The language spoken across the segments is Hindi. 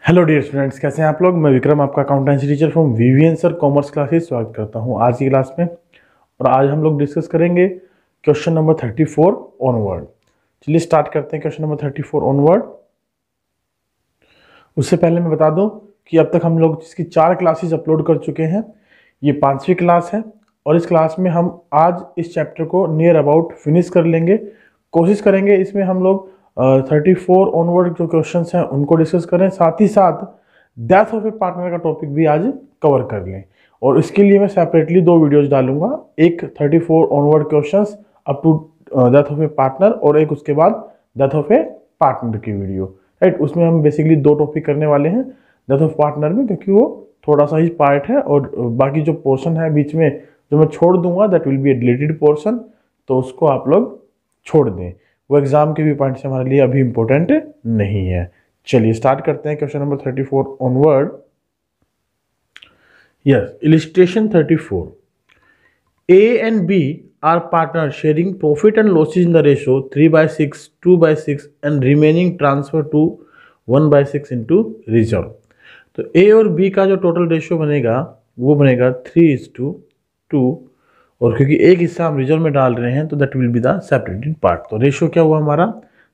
हेलो डियर स्टूडेंट्स, कैसे हैं आप लोग। मैं विक्रम, आपका accountancy teacher from VVN sir commerce classes स्वागत करता हूं आज की क्लास में। और आज हम लोग डिस्कस करेंगे क्वेश्चन नंबर 34 ऑनवर्ड। चलिए स्टार्ट करते हैं क्वेश्चन नंबर 34 ऑनवर्ड। उससे पहले मैं बता दूं कि अब तक हम लोग इसकी 4 क्लासेस अपलोड कर चुके हैं। ये 5वीं क्लास है और इस क्लास में हम आज इस चैप्टर को नियर अबाउट फिनिश कर लेंगे। कोशिश करेंगे इसमें हम लोग 34 ऑनवर्ड जो क्वेश्चंस हैं उनको डिस्कस करें, साथ ही साथ डेथ ऑफ ए पार्टनर का टॉपिक भी आज कवर कर लें। और इसके लिए मैं सेपरेटली 2 वीडियोज डालूंगा, एक 34 onward questions up to death of a partner और एक उसके बाद डेथ ऑफ ए पार्टनर की वीडियो। राइट, उसमें हम बेसिकली 2 टॉपिक करने वाले हैं डेथ ऑफ पार्टनर में, क्योंकि वो थोड़ा सा ही पार्ट है और बाकी जो पोर्शन है बीच में जो मैं छोड़ दूंगा that will B A deleted portion, तो उसको आप लोग छोड़ दें। वो एग्जाम के भी पॉइंट से हमारे लिए अभी इंपॉर्टेंट नहीं है। चलिए स्टार्ट करते हैं question number 34 onward. Yes, illustration 34। A and B are partners sharing profit and losses in the ratio 3/6, 2/6 and remaining transfer to 1/6 into reserve। तो A और B का जो टोटल रेशियो बनेगा वो बनेगा 3:2, और क्योंकि एक हिस्सा हम रिजर्व में डाल रहे हैं तो that will be the separated part. तो रेशियो क्या हुआ हमारा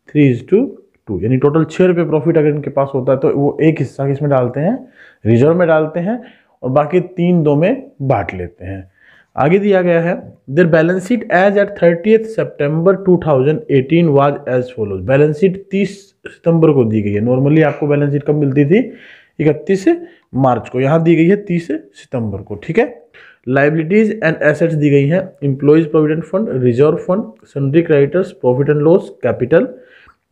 3:2, यानी टोटल 6 रुपये प्रॉफिट अगर इनके पास होता है तो वो एक हिस्सा किसमें डालते हैं, रिजर्व में डालते हैं, और बाकी 3/2 में बांट लेते हैं। आगे दिया गया है there balance sheet as at 30 September 2018 was as follows. Balance sheet 30 सितंबर को दी गई है। नॉर्मली आपको बैलेंस शीट कब मिलती थी, 31 मार्च को, यहाँ दी गई है 30 सितंबर को। ठीक है, लाइबिलिटीज एंड एसेट्स दी गई हैं employees provident fund, reserve fund, sundry creditors, profit and loss, capital,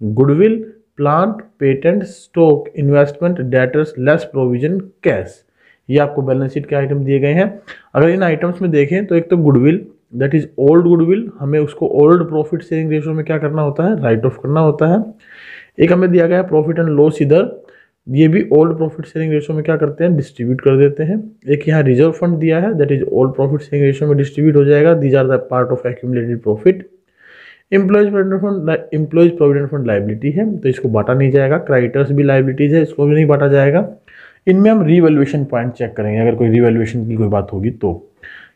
goodwill, plant, patent, stock, investment, debtors, less provision, cash. ये आपको बैलेंस शीट के आइटम दिए गए हैं। अगर इन आइटम्स में देखें तो एक तो goodwill, that is old goodwill, हमें उसको ओल्ड प्रॉफिट शेयरिंग रेशियो में क्या करना होता है, राइट ऑफ करना होता है। एक हमें दिया गया प्रॉफिट एंड लॉस, इधर ये भी ओल्ड प्रॉफिट शेयरिंग रेशियो में क्या करते हैं, डिस्ट्रीब्यूट कर देते हैं। एक यहाँ रिजर्व फंड दिया है, that is old profit sharing ratio में डिस्ट्रीब्यूट हो जाएगा। These are the part of accumulated profit. Employees provident fund liability है तो इसको बांटा नहीं जाएगा। क्रेडिटर्स भी लाइबिलिटीज है, इसको भी नहीं बांटा जाएगा। इनमें हम रीवैल्यूएशन पॉइंट चेक करेंगे अगर कोई रीवैल्यूएशन की कोई बात होगी तो।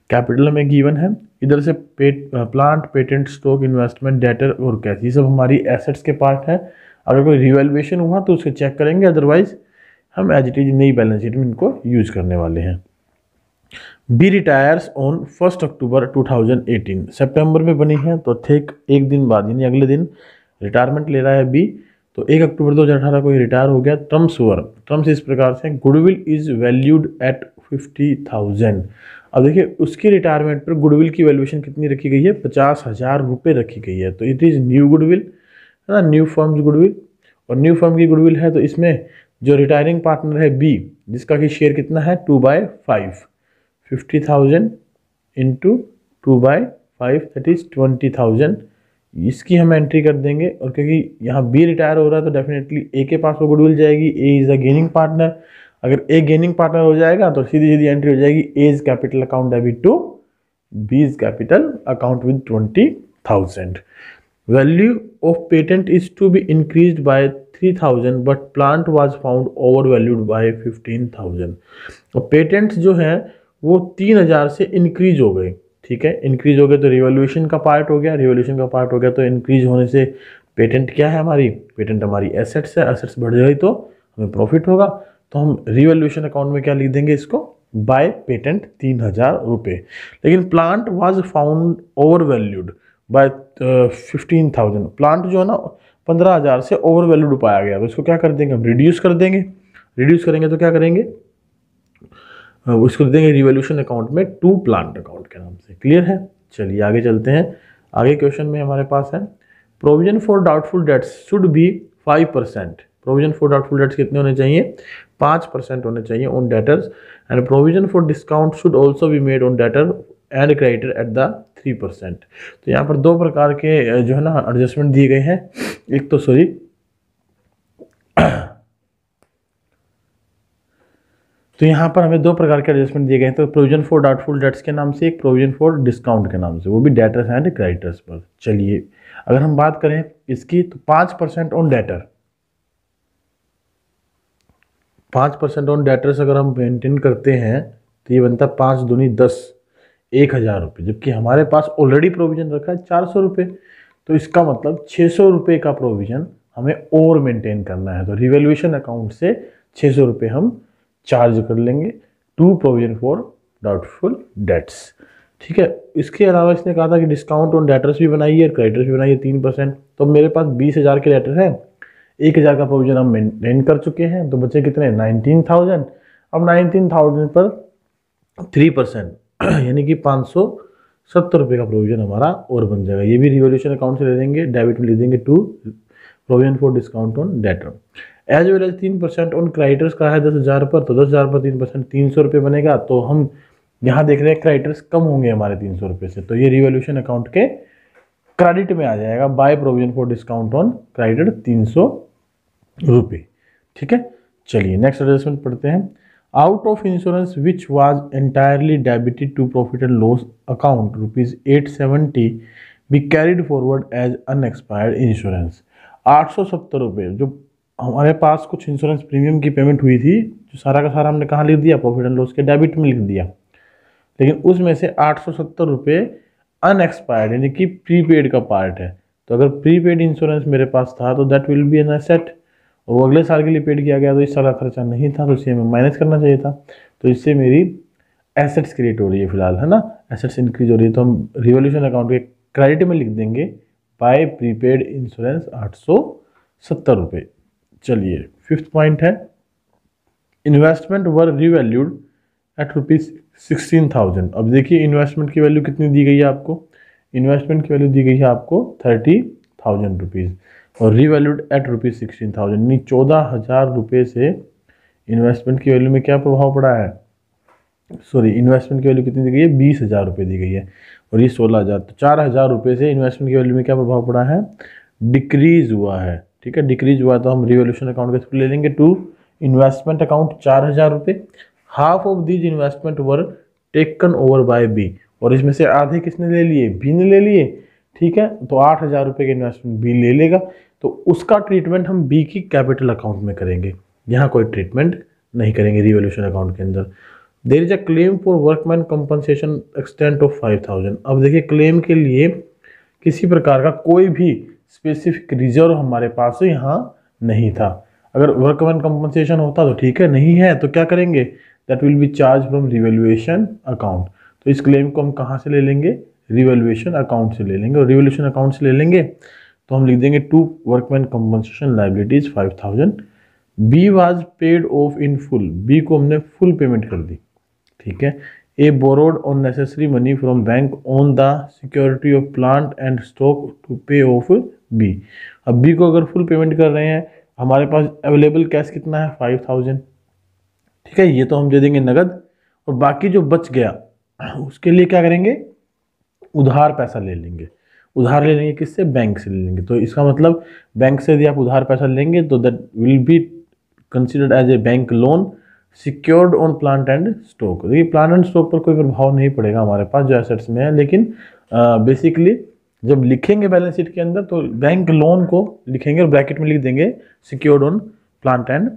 कैपिटल में गिवन है, इधर से plant, patent, stock, investment, debtor और कैश, ये सब हमारी एसेट्स के पार्ट है। अगर कोई रिवैल्यूएशन हुआ तो उसको चेक करेंगे, अदरवाइज हम एज इट इज नई बैलेंस शीट में इनको यूज करने वाले हैं। बी रिटायर्स ऑन 1 अक्टूबर 2018, सितंबर में बनी है तो ठीक एक दिन बाद यानी अगले दिन रिटायरमेंट ले रहा है बी। तो 1 अक्टूबर 2018 को रिटायर हो गया। टर्म्स इस प्रकार से, गुडविल इज वैल्यूड एट 50,000। अब देखिए उसकी रिटायरमेंट पर गुडविल की वैल्यूएशन कितनी रखी गई है, 50,000 रुपये रखी गई है। तो इट इज़ न्यू गुडविल है ना, न्यू फर्म्स गुडविल, और न्यू फर्म की गुडविल है तो इसमें जो रिटायरिंग पार्टनर है बी, जिसका कि शेयर कितना है 2/5, 50,000 इंटू 2/5 दैट इज 20,000, इसकी हम एंट्री कर देंगे। और क्योंकि यहाँ बी रिटायर हो रहा है तो डेफिनेटली ए के पास वो गुडविल जाएगी, A is a gaining partner. अगर ए गेनिंग पार्टनर हो जाएगा तो सीधी सीधी एंट्री हो जाएगी, A is capital account debit to B is capital account with 20,000। Value of patent is to be increased by 3,000 but plant was found overvalued by 15,000। और पेटेंट्स जो है वो 3,000 से इंक्रीज हो गए। ठीक है, इंक्रीज हो गए तो रिवैल्यूएशन का पार्ट हो गया, रिवैल्यूएशन का पार्ट हो गया तो इंक्रीज होने से पेटेंट क्या है हमारी, पेटेंट हमारी एसेट्स है, एसेट्स बढ़ गई तो हमें प्रॉफिट होगा। तो हम रिवैल्यूएशन अकाउंट में क्या लिख देंगे इसको, बाय पेटेंट 3,000 रुपये। लेकिन plant was found over valued bye 15,000, plant जो है ना 15,000 से ओवर वैल्यूड पाया गया, तो इसको क्या कर देंगे हम, रिड्यूस कर देंगे। रिड्यूस करेंगे तो क्या करेंगे, उसको देंगे रिवैल्यूएशन अकाउंट में टू प्लांट अकाउंट के नाम से। क्लियर है, चलिए आगे चलते हैं। आगे क्वेश्चन में हमारे पास है provision for doubtful dates should be 5%। Provision for doubtful dates कितने होने चाहिए, 5% होने चाहिए on debtors. And provision for discount should also be made on debtor and creditor at the 3%। तो यहाँ पर 2 प्रकार के जो है ना एडजस्टमेंट दिए गए हैं। एक तो तो यहाँ पर हमें 2 प्रकार के एडजस्टमेंट दिए गए हैं। तो प्रोविजन फॉर डाउटफुल डेट्स के नाम से, एक प्रोविजन फॉर डिस्काउंट के नाम से, वो भी डेटर्स एंड क्रेडिटर्स पर। चलिए अगर हम बात करें इसकी तो 5% ऑन डेटर, 5% ऑन डेटर्स अगर हम मेंटेन करते हैं तो ये बनता है 5 दूनी 10, 1,000 रुपये, जबकि हमारे पास ऑलरेडी प्रोविजन रखा है 400 रुपये। तो इसका मतलब 600 रुपये का प्रोविजन हमें और मेंटेन करना है। तो रिवैल्यूएशन अकाउंट से 600 रुपये हम चार्ज कर लेंगे to provision for doubtful debts. ठीक है, इसके अलावा इसने कहा था कि डिस्काउंट ऑन डेटर्स भी बनाइए और क्रेडिटर्स भी बनाइए 3%। तो मेरे पास 20,000 के डेटर हैं, 1,000 का प्रोविजन हम मेंटेन कर चुके हैं, तो बचे कितने 19,000। अब 19,000 पर 3% यानी कि 570 रुपये का प्रोविजन हमारा और बन जाएगा। ये भी रिवॉल्यूशन अकाउंट से ले लेंगे, डेबिट में ले देंगे to provision for discount on debtor. As well as 3% on creditors का है 10,000 पर, तो 10,000 पर 3% 300 रुपये बनेगा। तो हम यहाँ देख रहे हैं क्रेडिटर्स कम होंगे हमारे 300 रुपये से, तो ये रिवॉल्यूशन अकाउंट के क्रेडिट में आ जाएगा by provision for discount on credit 300 रुपये। ठीक है, चलिए नेक्स्ट एडजस्टमेंट पढ़ते हैं। Out of insurance which was entirely debited to profit and loss account ₹870 be carried forward as unexpired insurance. 870 रुपये जो हमारे पास कुछ इंश्योरेंस प्रीमियम की पेमेंट हुई थी, जो सारा का सारा हमने कहाँ लिख दिया, प्रॉफिट एंड लॉस के डेबिट में लिख दिया। लेकिन उसमें से 870 रुपये अनएक्सपायर्ड यानी कि प्रीपेड का पार्ट है। तो अगर प्रीपेड इंश्योरेंस मेरे पास था तो that will B an asset, और वो अगले साल के लिए पेड किया गया तो इस साल का खर्चा नहीं था, तो इसे हमें माइनस करना चाहिए था। तो इससे मेरी एसेट्स क्रिएट हो रही है फिलहाल, है ना, एसेट्स इंक्रीज हो रही है। तो हम रिवॉल्यूशन अकाउंट के क्रेडिट में लिख देंगे बाय प्रीपेड इंश्योरेंस 870 रुपये। चलिए फिफ्थ पॉइंट है, इन्वेस्टमेंट वर रिवैल्यूड एट ₹16,000। अब देखिए इन्वेस्टमेंट की वैल्यू कितनी दी गई है आपको, इन्वेस्टमेंट की वैल्यू दी गई है आपको 30,000 रुपीज़ और रिवैल्यूड एट ₹16,000, यानी 14,000 रुपये से इन्वेस्टमेंट की वैल्यू में क्या प्रभाव पड़ा है, सॉरी इन्वेस्टमेंट की वैल्यू कितनी दी गई है 20,000 रुपये दी गई है और ये 16,000, तो 4,000 रुपये से इन्वेस्टमेंट की वैल्यू में क्या प्रभाव पड़ा है, डिक्रीज हुआ है। ठीक है, डिक्रीज हुआ तो हम रिवॉल्यूशन अकाउंट के थ्रू ले लेंगे टू इन्वेस्टमेंट अकाउंट 4,000 रुपये। Half of these investment were taken over by B, और इसमें से आधे किसने ले लिए, बी ने ले लिए। ठीक है, तो 8,000 रुपये के इन्वेस्टमेंट बी ले लेगा, तो उसका ट्रीटमेंट हम बी की कैपिटल अकाउंट में करेंगे, यहाँ कोई ट्रीटमेंट नहीं करेंगे रिवॉल्यूशन अकाउंट के अंदर। There is a claim for workman compensation extent of 5,000। अब देखिए क्लेम के लिए किसी प्रकार का कोई भी स्पेसिफिक रिजर्व हमारे पास यहाँ नहीं था। अगर वर्कमैन कंपनसेशन होता तो ठीक है, नहीं है तो क्या करेंगे, that will B charge from revaluation account. तो इस क्लेम को हम कहाँ से ले लेंगे, रिवैल्यूएशन अकाउंट से ले लेंगे, और रिवैल्यूएशन अकाउंट से ले लेंगे तो हम लिख देंगे to workman compensation liabilities 5,000। B was paid off in full, B को हमने फुल पेमेंट कर दी। ठीक है, A borrowed on necessary money from bank on the security of plant and stock to pay off B. अब बी को अगर फुल पेमेंट कर रहे हैं, हमारे पास अवेलेबल कैश कितना है 5,000। ठीक है, ये तो हम दे देंगे नगद, और बाकी जो बच गया उसके लिए क्या करेंगे, उधार पैसा ले लेंगे। उधार ले लेंगे किससे, बैंक से ले लेंगे। तो इसका मतलब बैंक से यदि आप उधार पैसा लेंगे तो that will be considered as a bank loan secured on plant and stock. देखिए प्लांट एंड स्टॉक पर कोई प्रभाव नहीं पड़ेगा हमारे पास जो एसेट्स में है, लेकिन बेसिकली जब लिखेंगे बैलेंस शीट के अंदर तो बैंक लोन को लिखेंगे और ब्रैकेट में लिख देंगे secured on plant and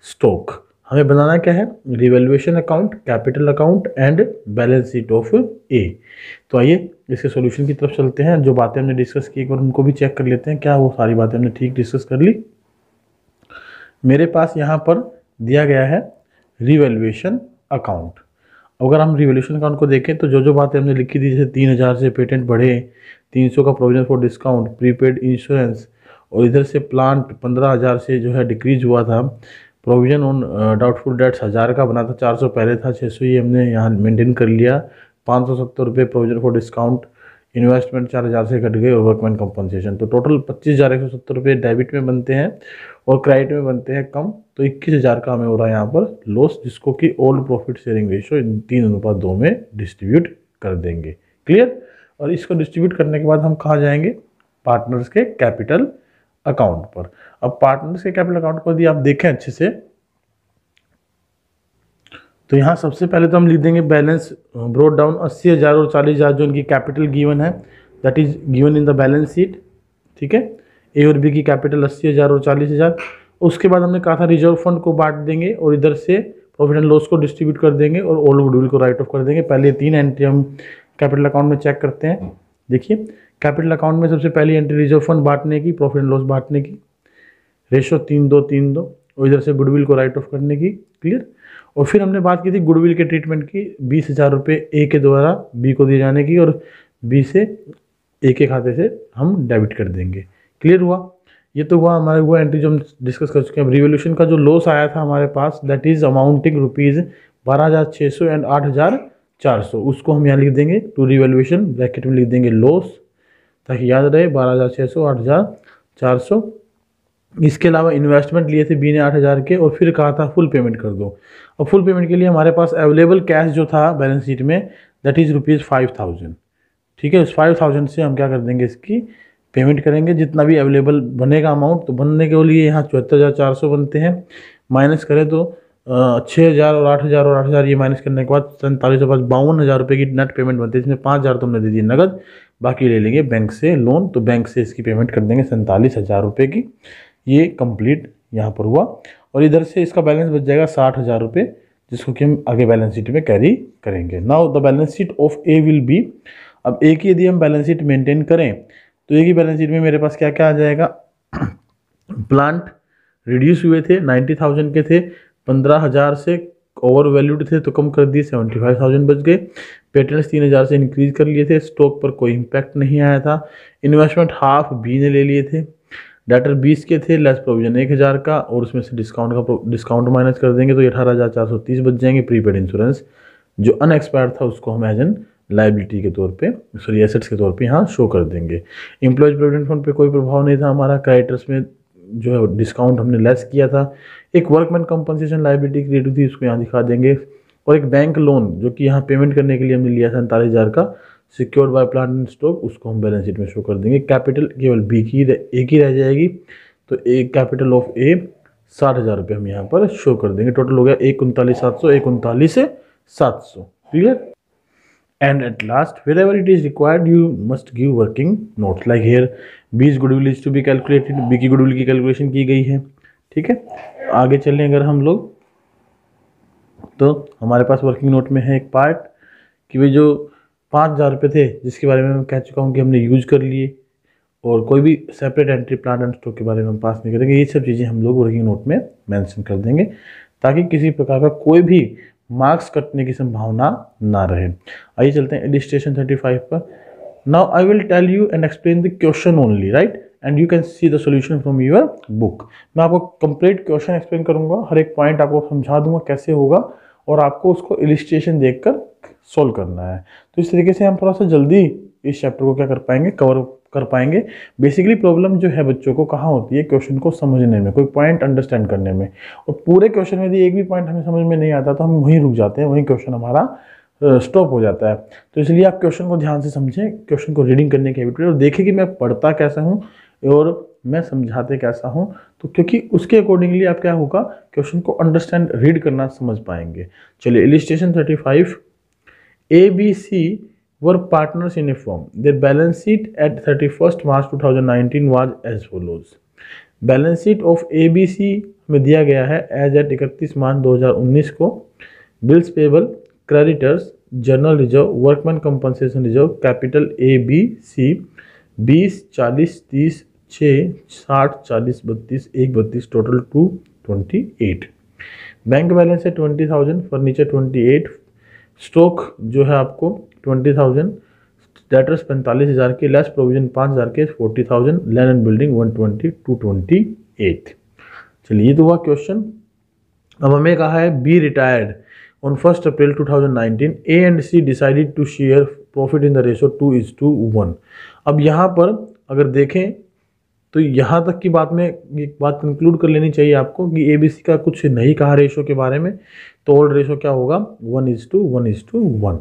stock. हमें बनाना क्या है, revaluation account, capital account and balance sheet of A. तो आइए इसके सॉल्यूशन की तरफ चलते हैं। जो बातें हमने डिस्कस की एक बार उनको भी चेक कर लेते हैं, क्या वो सारी बातें हमने ठीक डिस्कस कर ली। मेरे पास यहाँ पर दिया गया है रिवैल्यूएशन अकाउंट। अगर हम रिवैल्यूएशन अकाउंट को देखें तो जो जो बातें हमने लिखी थी, जैसे 3,000 से पेटेंट बढ़े, 300 का provision for discount, prepaid insurance, और इधर से प्लांट 15,000 से जो है डिक्रीज हुआ था, प्रोविजन ऑन डाउटफुल डेट्स 1,000 का बना था, 400 पहले था, 600 ये हमने यहाँ मेंटेन कर लिया, 570 रुपये प्रोविजन फॉर डिस्काउंट, इन्वेस्टमेंट 4,000 से घट गए और वर्कमैन कंपनसेशन। तो टोटल 25,170 रुपये डेबिट में बनते हैं और क्रेडिट में बनते हैं कम, तो 21,000 का हमें हो रहा है यहाँ पर लॉस, जिसको कि ओल्ड प्रॉफिट शेयरिंग रेशो 3:2 में डिस्ट्रीब्यूट कर देंगे। क्लियर, और इसको डिस्ट्रीब्यूट करने के बाद हम कहाँ जाएंगे, पार्टनर्स के कैपिटल अकाउंट पर। अब पार्टनर्स के कैपिटल अकाउंट को यदि आप देखें अच्छे से तो यहाँ सबसे पहले तो हम लिख देंगे बैलेंस ब्रोड डाउन 80,000 और 40,000 जो इनकी कैपिटल गिवन है, that is given in the balance sheet. ठीक है, ए और बी की कैपिटल 80,000 और 40,000, उसके बाद हमने कहा था रिजर्व फंड को बांट देंगे और इधर से प्रॉफिट एंड लॉस को डिस्ट्रीब्यूट कर देंगे और ओल्ड गुडविल को राइट ऑफ कर देंगे। पहले 3 एंट्री हम कैपिटल अकाउंट में चेक करते हैं। देखिए कैपिटल अकाउंट में सबसे पहली एंट्री रिजर्व फंड बांटने की, प्रॉफिट एंड लॉस बांटने की, रेशो 3-2-3-2 और इधर से गुडविल को राइट ऑफ करने की। क्लियर। और फिर हमने बात की थी गुडविल के ट्रीटमेंट की, 20,000 रुपये ए के द्वारा बी को दिए जाने की और बी से ए के खाते से हम डेबिट कर देंगे। क्लियर हुआ। ये तो हुआ हमारे वो एंट्री जो हम डिस्कस कर चुके हैं। रिवोल्यूशन का जो लॉस आया था हमारे पास that is amounting rupees 12,600 and 8,400, उसको हम यहाँ लिख देंगे टू रिवोल्यूशन, ब्रैकेट में लिख देंगे लॉस ताकि याद रहे 12,600 8,400। इसके अलावा इन्वेस्टमेंट लिए थे बी ने 8,000 के और फिर कहा था फुल पेमेंट कर दो। अब फुल पेमेंट के लिए हमारे पास अवेलेबल कैश जो था बैलेंस शीट में दैट इज़ रुपीज़ 5,000। ठीक है, उस 5,000 से हम क्या कर देंगे, इसकी पेमेंट करेंगे जितना भी अवेलेबल बनेगा अमाउंट। तो बनने के लिए यहाँ 74,400 बनते हैं, माइनस करें तो 6,000 और 8,000 और 8,000 ये माइनस करने के बाद 47,000 रुपये की नेट पेमेंट बनती है। इसमें 5,000 तो हमने दे दी नगद, बाकी ले लेंगे बैंक से लोन, तो बैंक से इसकी पेमेंट कर देंगे 47,000 रुपये की। ये कंप्लीट यहाँ पर हुआ और इधर से इसका बैलेंस बच जाएगा 60,000 रुपये, जिसको कि हम आगे बैलेंस शीट में कैरी करेंगे। Now the balance sheet of A will be, अब ए की यदि हम बैलेंस शीट मेंटेन करें तो ए की बैलेंस शीट में मेरे पास क्या क्या आ जाएगा। प्लांट रिड्यूस हुए थे, 90,000 के थे, 15,000 से ओवर वैल्यूड थे तो कम कर दिए, 75,000 बच गए। पेटेंट्स 3,000 से इंक्रीज कर लिए थे, स्टॉक पर कोई इम्पैक्ट नहीं आया था। इन्वेस्टमेंट हाफ बी ने ले लिए थे, डेटर 20 के थे, लेस प्रोविजन 1,000 का और उसमें से डिस्काउंट माइनस कर देंगे तो ये 18,430 बच जाएंगे। प्रीपेड इंश्योरेंस जो अनएक्सपायर्ड था उसको हम एज एन लाइबिलिटी के तौर पे, सॉरी एसेट्स के तौर पे यहाँ शो कर देंगे। एम्प्लॉयज प्रोविडेंट फंड पे कोई प्रभाव नहीं था हमारा, क्रेडिटर्स में जो है डिस्काउंट हमने लेस किया था। एक वर्कमैन कंपनसेशन लाइबिलिटी क्रिएट थी, उसको यहाँ दिखा देंगे। और एक बैंक लोन जो कि यहाँ पेमेंट करने के लिए हमने लिया 47,000 का, secured by plant and stock, उसको हम बैलेंस शीट में शो कर देंगे। कैपिटल केवल बी की ए की रह जाएगी, तो एक कैपिटल ऑफ ए 60,000 रुपये हम यहाँ पर शो कर देंगे। टोटल हो गया 1,39,700, 1,39,700। Clear. And at last, wherever it is required, you must give working notes. Like here, B's goodwill is to be calculated. B की goodwill की कैलकुलेशन की गई है। ठीक है, आगे चलें अगर हम लोग तो हमारे पास वर्किंग नोट में है एक पार्ट कि भाई जो 5,000 रुपये थे जिसके बारे में मैं कह चुका हूँ कि हमने यूज कर लिए, और कोई भी separate entry plant and stock के बारे में हम पास नहीं करेंगे। ये सब चीज़ें हम लोग वर्किंग नोट में मेंशन कर देंगे ताकि किसी प्रकार का कोई भी मार्क्स कटने की संभावना ना रहे। आइए चलते हैं इलस्ट्रेशन 35 पर। Now I will tell you and explain the question only, right, and you can see the solution from your book. मैं आपको कंप्लीट क्वेश्चन एक्सप्लेन करूंगा, हर एक पॉइंट आपको समझा दूंगा कैसे होगा और आपको उसको इलस्ट्रेशन देखकर सोल्व करना है। तो इस तरीके से हम थोड़ा सा जल्दी इस चैप्टर को क्या कर पाएंगे, कवर कर पाएंगे। बेसिकली प्रॉब्लम जो है बच्चों को कहाँ होती है, क्वेश्चन को समझने में, कोई पॉइंट अंडरस्टैंड करने में। और पूरे क्वेश्चन में यदि एक भी पॉइंट हमें समझ में नहीं आता तो हम वहीं रुक जाते हैं, वहीं क्वेश्चन हमारा स्टॉप हो जाता है। तो इसलिए आप क्वेश्चन को ध्यान से समझें, क्वेश्चन को रीडिंग करने की हैबिट और देखें कि मैं पढ़ता कैसा हूँ और मैं समझाते कैसा हूँ, तो क्योंकि उसके अकॉर्डिंगली आप क्या होगा, क्वेश्चन को अंडरस्टैंड रीड करना समझ पाएंगे। चलिए illustration 35, ABC were partners in a firm. Their balance sheet at 31st March 2019 was as follows. Balance sheet of ABC में दिया गया है एज एट 31 मार्च 2019 को। Bills payable, creditors, general reserve, workman compensation reserve, capital ABC 20, 40, 30, 6, 60, 40, 32, 1, 32, total 228। Bank balance है 20,000, फर्नीचर 28, स्टॉक जो है आपको 20,000, डेटर्स 45,000 की, लेस प्रोविजन 5,000 के 40,000, लैंड एंड बिल्डिंग 120, 228। चलिए ये तो हुआ क्वेश्चन। अब हमें कहा है B retired on 1 April 2019, A and C decided to share profit in the ratio 2:1। अब यहाँ पर अगर देखें तो यहाँ तक की बात में एक बात कंक्लूड कर लेनी चाहिए आपको कि ABC का कुछ नहीं कहा रेशो के बारे में, तो ओल्ड रेशो क्या होगा 1:1:1।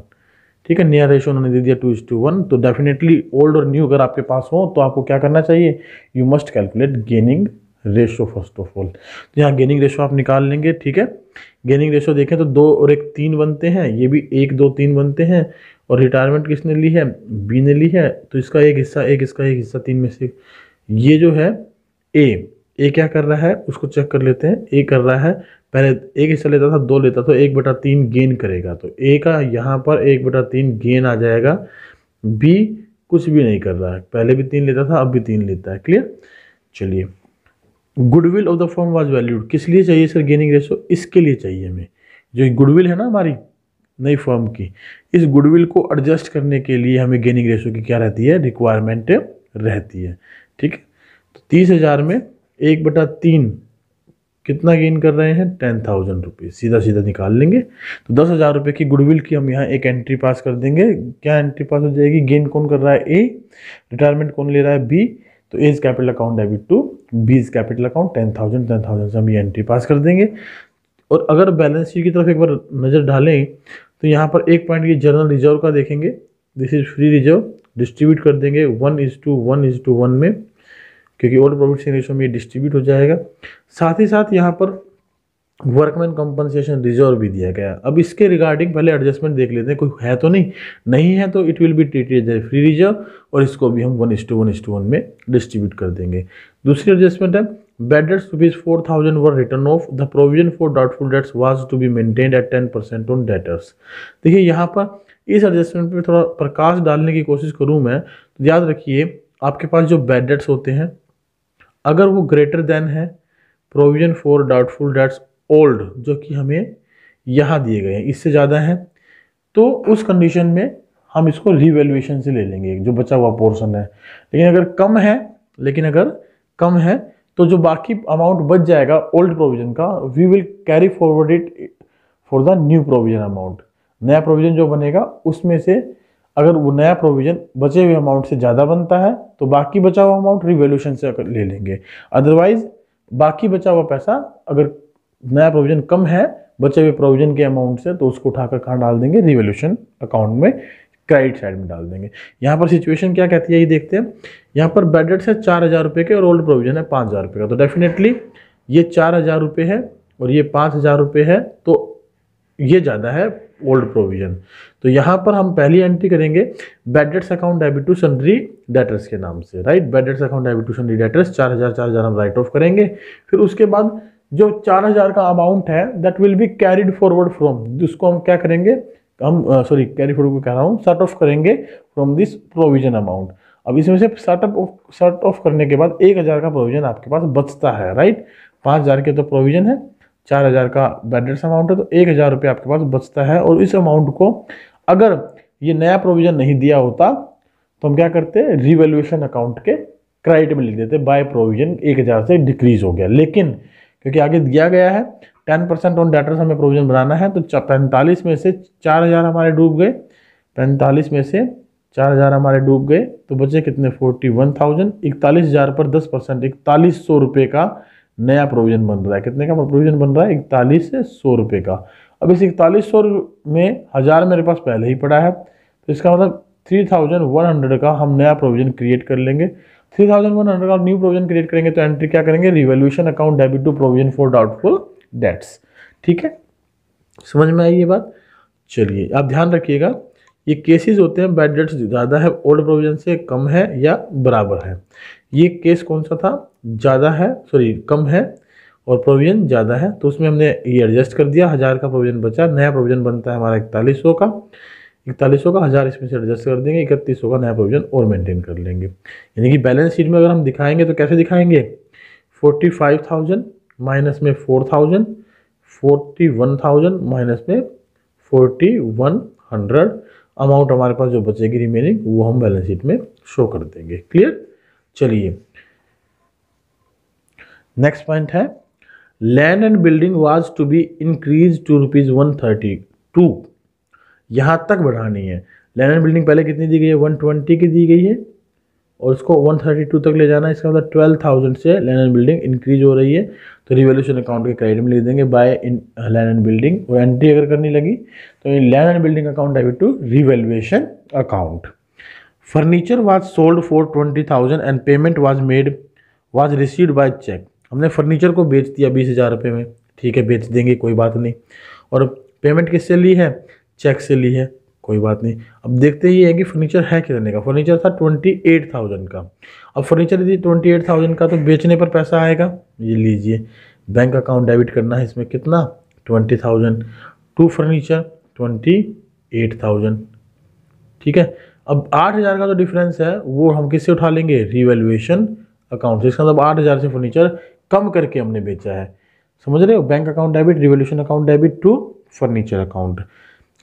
ठीक है, नया रेशो उन्होंने दे दिया 2:1, तो डेफिनेटली ओल्ड और न्यू अगर आपके पास हो तो आपको क्या करना चाहिए, you must calculate gaining ratio first of all. तो यहाँ गेनिंग रेशो आप निकाल लेंगे। ठीक है, गेनिंग रेशो देखें तो 2 और 1 3 बनते हैं, ये भी 1 2 3 बनते हैं, और रिटायरमेंट किसने ली है, बी ने ली है, तो इसका एक हिस्सा, एक इसका एक हिस्सा, 3 में से ये जो है ए ए क्या कर रहा है उसको चेक कर लेते हैं। ए कर रहा है, पहले एक हिस्सा लेता था, 2 लेता, तो 1/3 गेन करेगा, तो ए का यहाँ पर 1/3 गेन आ जाएगा। बी कुछ भी नहीं कर रहा है, पहले भी 3 लेता था, अब भी 3 लेता है। क्लियर। चलिए, goodwill of the firm was valued, किस लिए चाहिए सर गेनिंग रेशो? इसके लिए चाहिए हमें, जो गुडविल है ना हमारी नई फर्म की, इस गुडविल को एडजस्ट करने के लिए हमें गेनिंग रेशो की क्या रहती है, रिक्वायरमेंट रहती है। ठीक है, तो 30,000 में 1/3 कितना गेन कर रहे हैं, 10,000 रुपये, सीधा सीधा निकाल लेंगे। तो 10,000 रुपये की गुडविल की हम यहाँ एक एंट्री पास कर देंगे। क्या एंट्री पास हो जाएगी? गेन कौन कर रहा है? ए। रिटायरमेंट कौन ले रहा है? बी। तो A is capital account debit to B is capital account 10,000 से हम ये एंट्री पास कर देंगे। और अगर बैलेंस शीट की तरफ एक बार नज़र डालें तो यहाँ पर एक पॉइंट ये जनरल रिजर्व का देखेंगे, this is free reserve, distribute कर देंगे 1:1:1 में, क्योंकि ओल्ड प्रॉफिट शेयरिंग रेशो में ये डिस्ट्रीब्यूट हो जाएगा। साथ ही साथ यहाँ पर वर्कमैन कंपनसेशन रिजर्व भी दिया गया। अब इसके रिगार्डिंग पहले एडजस्टमेंट देख लेते हैं, कोई है तो नहीं है तो it will be treated as free reserve, और इसको भी हम 1:1:1 में डिस्ट्रीब्यूट कर देंगे। दूसरी एडजस्टमेंट है bad debts ₹4,000 were written off. The provision for doubtful debts was to be maintained at 10% on debtors. देखिए यहाँ पर इस एडजस्टमेंट पे थोड़ा प्रकाश डालने की कोशिश करूँ मैं, तो याद रखिए आपके पास जो बैड डेट्स होते हैं अगर वो ग्रेटर देन है provision for doubtful dates old, जो कि हमें यहाँ दिए गए हैं, इससे ज़्यादा है, तो उस कंडीशन में हम इसको रिवैल्यूएशन से ले लेंगे जो बचा हुआ पोर्शन है। लेकिन अगर कम है तो जो बाकी अमाउंट बच जाएगा ओल्ड प्रोविजन का, we will carry forward it for the new provision amount. नया प्रोविजन जो बनेगा उसमें से अगर वो नया प्रोविजन बचे हुए अमाउंट से ज़्यादा बनता है तो बाकी बचा हुआ अमाउंट रिवैल्यूएशन से ले लेंगे। अदरवाइज बाकी बचा हुआ पैसा अगर नया प्रोविजन कम है बचे हुए प्रोविजन के अमाउंट से, तो उसको उठाकर कहाँ डाल देंगे, रिवैल्यूएशन अकाउंट में क्रेडिट साइड में डाल देंगे। यहाँ पर सिचुएशन क्या कहती है ये देखते हैं। यहाँ पर बैड डेट्स है 4,000 रुपये के और ओल्ड प्रोविजन है 5,000 रुपये का, तो डेफिनेटली ये 4,000 रुपये है और ये 5,000 रुपये है, तो ये ज़्यादा है ओल्ड प्रोविजन। तो यहाँ पर हम पहली एंट्री करेंगे bad debts account debit to sundry debtors के नाम से, right. Bad debts account debit to sundry debtors 4,000 हम राइट ऑफ करेंगे। फिर उसके बाद जो 4,000 का अमाउंट है that will B carried forward from, जिसको हम क्या करेंगे, हम कैरी फॉरवर्ड को कह रहा हूँ, शट ऑफ करेंगे फ्रॉम दिस प्रोविजन अमाउंट। अब इसमें से शट ऑफ करने के बाद 1,000 का प्रोविजन आपके पास बचता है, राइट। 5,000 के तो प्रोविजन है, 4,000 का बैड डेट्स अमाउंट है, तो 1,000 रुपये आपके पास बचता है। और इस अमाउंट को अगर ये नया प्रोविजन नहीं दिया होता तो हम क्या करते, रिवैल्यूएशन अकाउंट के क्रेडिट में लिख देते, बाय प्रोविजन 1,000 से डिक्रीज हो गया। लेकिन क्योंकि आगे दिया गया है 10% ऑन डेटर्स हमें प्रोविजन बनाना है, तो 45 में से 4,000 हमारे डूब गए, 45 में से 4,000 हमारे डूब गए, तो बचे कितने, 41,000। 41,000 पर 10%, 4,100 रुपये का नया प्रोविजन बन रहा है। कितने का प्रोविजन बन रहा है, 41,100 रुपये का। अब इस 41,100 में 1,000 मेरे पास पहले ही पड़ा है, तो इसका मतलब 3,100 का हम नया प्रोविजन क्रिएट कर लेंगे। 3,100 का न्यू प्रोविजन क्रिएट करेंगे तो एंट्री क्या करेंगे, revaluation account debit to provision for doubtful debts. ठीक है, समझ में आई ये बात। चलिए आप ध्यान रखिएगा, ये केसेस होते हैं बैड डेट्स ज़्यादा है ओल्ड प्रोविजन से, कम है या बराबर है। ये केस कौन सा था, ज़्यादा है, कम है और प्रोविजन ज़्यादा है, तो उसमें हमने ये एडजस्ट कर दिया। 1,000 का प्रोविजन बचा, नया प्रोविजन बनता है हमारा 41,100 का, 41,100 का 1,000 इसमें से एडजस्ट कर देंगे, 31,100 का नया प्रोविजन और मेंटेन कर लेंगे। यानी कि बैलेंस शीट में अगर हम दिखाएंगे तो कैसे दिखाएंगे, 45,000 माइनस में 4,000, 41,000 माइनस में 4,100 अमाउंट हमारे पास जो बचेगी रिमेनिंग वो हम बैलेंस शीट में शो कर देंगे। क्लियर। चलिए नेक्स्ट पॉइंट है, land and building was to be increase to ₹132, यहाँ तक बढ़ानी है। लैंड एंड बिल्डिंग पहले कितनी दी गई है, 120 की दी गई है और इसको 132 तक ले जाना है। इसका मतलब 12,000 से लैंड एंड बिल्डिंग इंक्रीज हो रही है, तो रिवैल्यूएशन अकाउंट के क्रेडिट में लिख देंगे by in land and building, और एंट्री अगर करनी लगी तो land and building account debit to revaluation account. Furniture was sold for 20,000 and payment was received by cheque. हमने फर्नीचर को बेच दिया 20,000 रुपये में, ठीक है बेच देंगे कोई बात नहीं, और पेमेंट किससे ली है, चेक से ली है। कोई बात नहीं। अब देखते ही है कि फर्नीचर है कितने का। फर्नीचर था 28,000 का। अब फर्नीचर यदि 28,000 का तो बेचने पर पैसा आएगा, ये लीजिए बैंक अकाउंट डेबिट करना है इसमें कितना 20,000 टू फर्नीचर 28,000। ठीक है। अब 8,000 का जो डिफरेंस है वो हम किससे उठा लेंगे, रिवैल्यूएशन अकाउंट से। इसका मतलब 8,000 से फर्नीचर कम करके हमने बेचा है। समझ रहे हो, bank account debit, revaluation account debit to furniture account.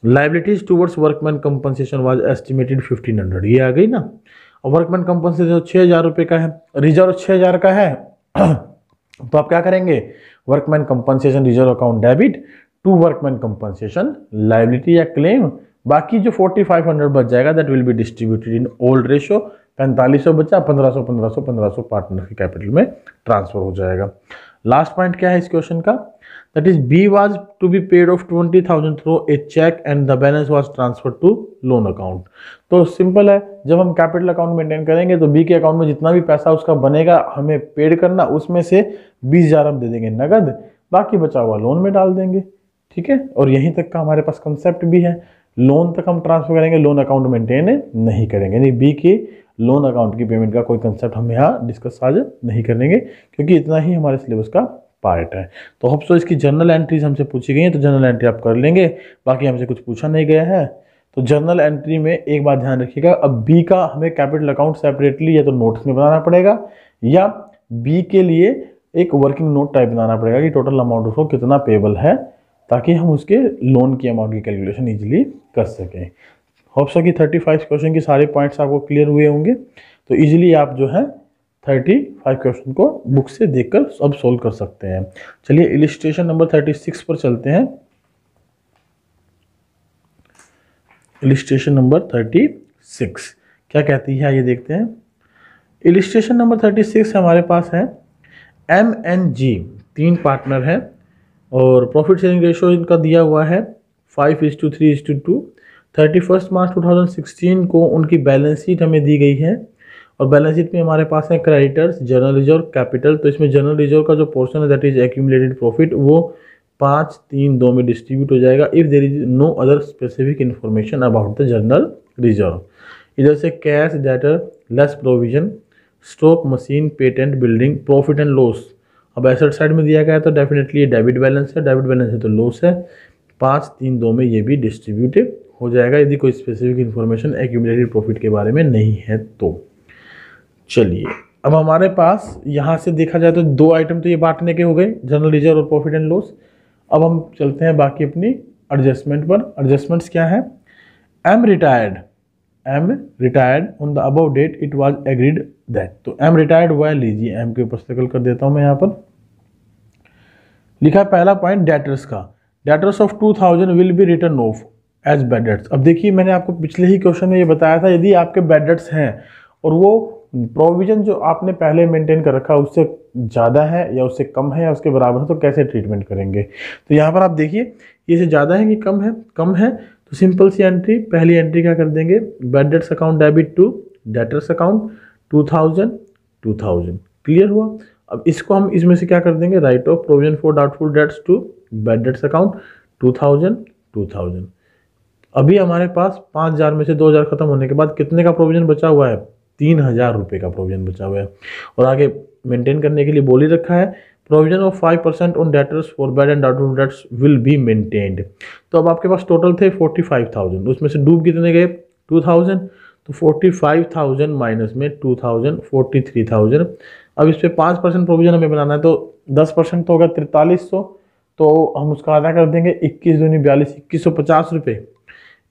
Liabilities towards workman compensation was estimated 1,500, ये आ गई ना। और वर्कमैन कंपनसेशन 6,000 रुपये का है, रिजर्व 6,000 का है तो आप क्या करेंगे, workman compensation reserve account debit to workman compensation liability या क्लेम। बाकी जो 4,500 बच जाएगा that will be distributed in old ratio. 4500 बचा, 1500 1500 1500 पार्टनर के कैपिटल में ट्रांसफर हो जाएगा। लास्ट पॉइंट क्या है इस क्वेश्चन का, that is B was to be paid off 20,000 through a cheque and the balance was transfer to loan account. तो सिंपल है, जब हम कैपिटल अकाउंट मेंटेन करेंगे तो बी के अकाउंट में जितना भी पैसा उसका बनेगा हमें पेड करना, उसमें से 20,000 हम दे देंगे नगद, बाकी बचा हुआ लोन में डाल देंगे। ठीक है, और यहीं तक का हमारे पास कंसेप्ट भी है। लोन तक हम ट्रांसफर करेंगे, लोन अकाउंट मेंटेन नहीं करेंगे, यानी बी के लोन अकाउंट की पेमेंट का कोई कंसेप्ट हम यहाँ डिस्कस आज नहीं करेंगे क्योंकि इतना ही हमारे सिलेबस का पार्ट है। तो होप सो इसकी जर्नल एंट्रीज हमसे पूछी गई हैं तो जर्नल एंट्री आप कर लेंगे, बाकी हमसे कुछ पूछा नहीं गया है। तो जर्नल एंट्री में एक बात ध्यान रखिएगा, अब बी का हमें कैपिटल अकाउंट सेपरेटली या तो नोट्स में बनाना पड़ेगा या बी के लिए एक वर्किंग नोट टाइप बनाना पड़ेगा कि टोटल अमाउंट उसको कितना पेबल है, ताकि हम उसके लोन की अमाउंट की कैलकुलेशन इजीली कर सकें। होप सो कि 35 क्वेश्चन के सारे पॉइंट्स आपको क्लियर हुए होंगे, तो इजीली आप जो है 35 क्वेश्चन को बुक से देखकर अब सोल्व कर सकते हैं। चलिए इलिस्ट्रेशन नंबर 36 पर चलते हैं। इलिस्ट्रेशन नंबर 36 क्या कहती है ये देखते हैं। इलिस्ट्रेशन नंबर 36 हमारे पास है M&G, 3 पार्टनर हैं और प्रॉफिट शेयरिंग रेशियो इनका दिया हुआ है 5:3:2। 31 मार्च 2016 को उनकी बैलेंस शीट हमें दी गई है और बैलेंस शीट में हमारे पास है क्रेडिटर्स, जनरल रिजर्व, कैपिटल। तो इसमें जनरल रिजर्व का जो पोर्शन है दैट इज एक्यूमुलेटेड प्रॉफिट वो 5-3-2 में डिस्ट्रीब्यूट हो जाएगा if there is no other specific information about the general reserve. इधर से cash, debtor, less provision, stock, machine, patent, building, profit and loss. अब एसेट साइड में दिया गया है तो डेफिनेटली ये डेबिट बैलेंस है, डेबिट बैलेंस है तो लॉस है। 5-3-2 में ये भी डिस्ट्रीब्यूटेड हो जाएगा यदि कोई स्पेसिफिक इन्फॉर्मेशन एक्यूमुलेटेड प्रॉफिट के बारे में नहीं है तो। चलिए अब हमारे पास यहाँ से देखा जाए तो 2 आइटम तो ये बांटने के हो गए, जनरल रिजर्व और प्रॉफिट एंड लॉस। अब हम चलते हैं बाकी अपनी एडजस्टमेंट पर। एडजस्टमेंट्स क्या है, M retired on the above date it was agreed that. तो एम रिटायर्ड हुआ है, लीजिए एम के ऊपर सर्कल कर देता हूं मैं यहाँ पर। लिखा है पहला पॉइंट डेटर्स का, debtors of 2,000 will be written off as bad debts. अब देखिए मैंने आपको पिछले ही क्वेश्चन में ये बताया था, यदि आपके बैड डेट्स हैं और वो प्रोविजन जो आपने पहले मेंटेन कर रखा है उससे ज़्यादा है या उससे कम है या उसके बराबर है तो कैसे ट्रीटमेंट करेंगे। तो यहाँ पर आप देखिए ये से ज़्यादा है कि कम है तो सिंपल सी एंट्री, पहली एंट्री क्या कर देंगे, bad debts account debit to debtors account 2,000। Clear हुआ। अब इसको हम इसमें से क्या कर देंगे, write off provision for doubtful debts to bad debts account 2,000। अभी हमारे पास 5,000 में से 2,000 खत्म होने के बाद कितने का प्रोविजन बचा हुआ है, 3,000 रुपये का प्रोविजन बचा हुआ है। और आगे मेंटेन करने के लिए बोल ही रखा है provision of 5% on debtors for bad and doubtful debts will be maintained. तो अब आपके पास टोटल थे 45,000, उसमें से डूब कितने गए 2,000, तो 45,000 माइनस में 2,000 43,000। अब इस पर 5% प्रोविजन हमें बनाना है तो 10% तो होगा 4300, तो हम उसका आधा कर देंगे 21 दूनी 42, 2150 रुपये।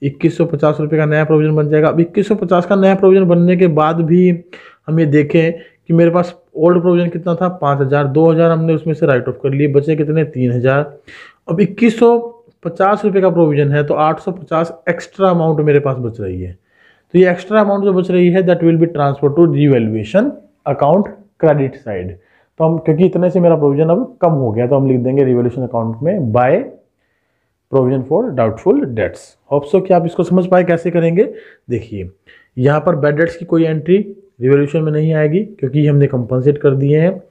2150 रुपये का नया प्रोविजन बन जाएगा। अब 2150 का नया प्रोविजन बनने के बाद भी हम ये देखें कि मेरे पास ओल्ड प्रोविजन कितना था 5,000, 2,000 हमने उसमें से राइट ऑफ कर लिए, बचे कितने 3,000। अब 2150 रुपये का प्रोविजन है तो 850 एक्स्ट्रा अमाउंट मेरे पास बच रही है। तो ये एक्स्ट्रा अमाउंट जो बच रही है that will be transfer to revaluation account credit side. तो हम क्योंकि इतने से मेरा प्रोविजन अब कम हो गया तो हम लिख देंगे रिवैल्यूएशन अकाउंट में bye provision for doubtful dates. Hope so कि आप इसको समझ पाए कैसे करेंगे। देखिए यहाँ पर बैड डेट्स की कोई एंट्री रिवैल्यूएशन में नहीं आएगी क्योंकि हमने कंपनसेट कर दिए हैं।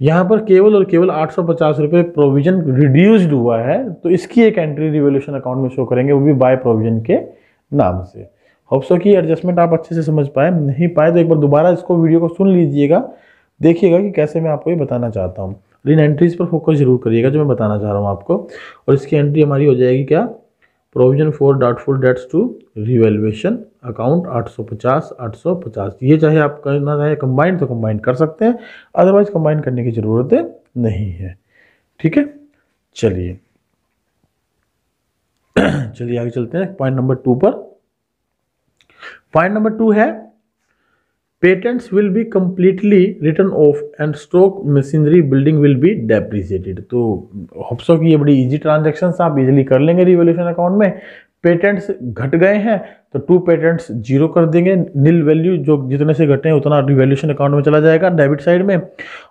यहाँ पर केवल और केवल 850 रुपये प्रोविजन रिड्यूस्ड हुआ है तो इसकी एक एंट्री रिवैल्यूएशन अकाउंट में शो करेंगे, वो भी बाय प्रोविजन के नाम से। होप सो कि एडजस्टमेंट आप अच्छे से समझ पाए, नहीं पाए तो एक बार दोबारा इसको वीडियो को सुन लीजिएगा, देखिएगा कि कैसे मैं आपको ये बताना चाहता हूँ। लेकिन एंट्रीज पर फोकस जरूर करिएगा जो मैं बताना चाह रहा हूँ आपको। और इसकी एंट्री हमारी हो जाएगी क्या, provision for doubtful debts to revaluation account 850, ये चाहे आप करना चाहे कंबाइंड तो कंबाइंड कर सकते हैं, अदरवाइज कंबाइंड करने की ज़रूरत नहीं है। ठीक है, चलिए चलिए आगे चलते हैं पॉइंट नंबर 2 पर। पॉइंट नंबर 2 है patents will be completely return of and stock machinery building will B depreciated. तो होप्सो की ये बड़ी इजी ट्रांजैक्शंस आप इजीली कर लेंगे रिवैल्यूएशन अकाउंट में। पेटेंट्स घट गए हैं तो 2 पेटेंट्स जीरो कर देंगे, नील वैल्यू जो जितने से घटे हैं उतना रिवैल्यूएशन अकाउंट में चला जाएगा डेबिट साइड में।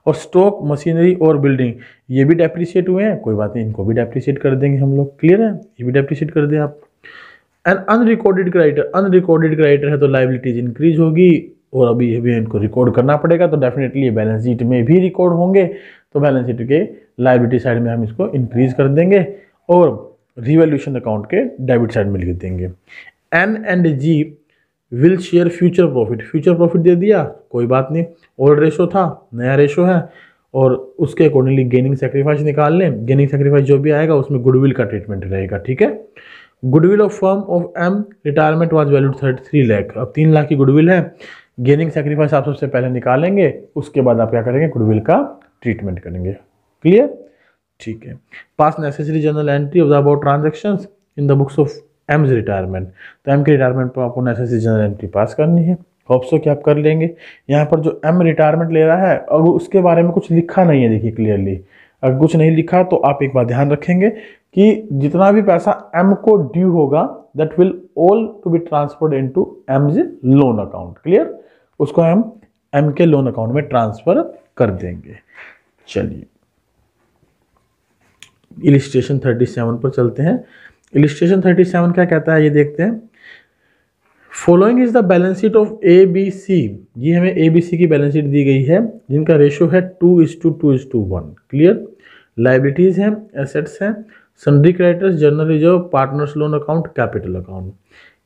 और स्टॉक मशीनरी और बिल्डिंग ये भी डेप्रिसिएट हुए हैं, कोई बात नहीं, इनको भी डेप्रिसिएट कर देंगे हम लोग। क्लियर है, ये भी डेप्रिसिएट कर दें आप। एंड अनरिकॉर्डेड क्रेडिटर है तो लाइबिलिटीज इंक्रीज होगी और अभी इनको रिकॉर्ड करना पड़ेगा, तो डेफिनेटली ये बैलेंस शीट में भी रिकॉर्ड होंगे, तो बैलेंस शीट के लाइबिलिटी साइड में हम इसको इंक्रीज कर देंगे और रिवैल्यूएशन अकाउंट के डेबिट साइड में लिख देंगे। N and G will share future profit दे दिया, कोई बात नहीं, ओल्ड रेशो था नया रेशो है, और उसके अकॉर्डिंगली गेनिंग सेक्रीफाइस निकाल लें। गेनिंग सेक्रीफाइस जो भी आएगा उसमें गुडविल का ट्रीटमेंट रहेगा। ठीक है, goodwill of firm of M retirement was valued 33 lakh, अब 3 लाख की गुडविल है। गेनिंग सेक्रीफाइस आप सबसे पहले निकालेंगे, उसके बाद आप क्या करेंगे, गुडविल का ट्रीटमेंट करेंगे। क्लियर, ठीक है। पास necessary general entry of the about transactions in the books of AIIMS retirement, तो एम के रिटायरमेंट पर आपको नेसेसरी जनरल एंट्री पास करनी है। होप सो कि आप कर लेंगे। यहाँ पर जो एम रिटायरमेंट ले रहा है अब उसके बारे में कुछ लिखा नहीं है, देखिए क्लियरली, अगर कुछ नहीं लिखा तो आप एक बात ध्यान रखेंगे कि जितना भी पैसा एम को ड्यू होगा that will all to be transferred into M's loan account. Clear, उसको हम एम के लोन अकाउंट में ट्रांसफर कर देंगे। चलिए इलिस्ट्रेशन 37 पर चलते हैं। इलिस्ट्रेशन 37 क्या कहता है ये देखते हैं। Following is the balance sheet of A B C, ये हमें ए बी सी की बैलेंस शीट दी गई है जिनका रेशियो है 2:2:1। क्लियर, लाइबिलिटीज हैं, एसेट्स हैं, sundry creditors, general reserve, partners loan account, capital account,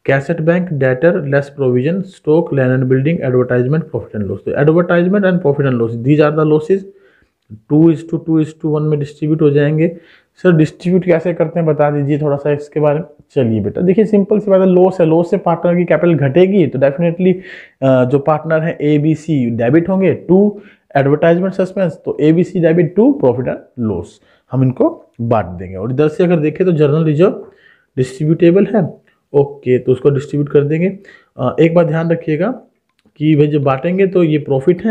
cash at bank, debtor, less provision, stock, land and building, advertisement, profit and loss. तो advertisement and profit and loss these are the losses 2:2:1 में डिस्ट्रीब्यूट हो जाएंगे। सर डिस्ट्रीब्यूट कैसे करते हैं बता दीजिए थोड़ा सा इसके बारे में। चलिए बेटा देखिए सिंपल सी बात है, लॉस है, लॉस से पार्टनर की कैपिटल घटेगी तो डेफिनेटली जो पार्टनर है ए बी सी डेबिट होंगे टू एडवर्टाइजमेंट सस्पेंस, तो A B C debit to profit and loss, हम इनको बांट देंगे। और इधर से अगर देखें तो जर्नल रिजर्व डिस्ट्रीब्यूटेबल है, ओके, तो उसको डिस्ट्रीब्यूट कर देंगे। एक बात ध्यान रखिएगा कि भाई जब बांटेंगे तो ये प्रॉफिट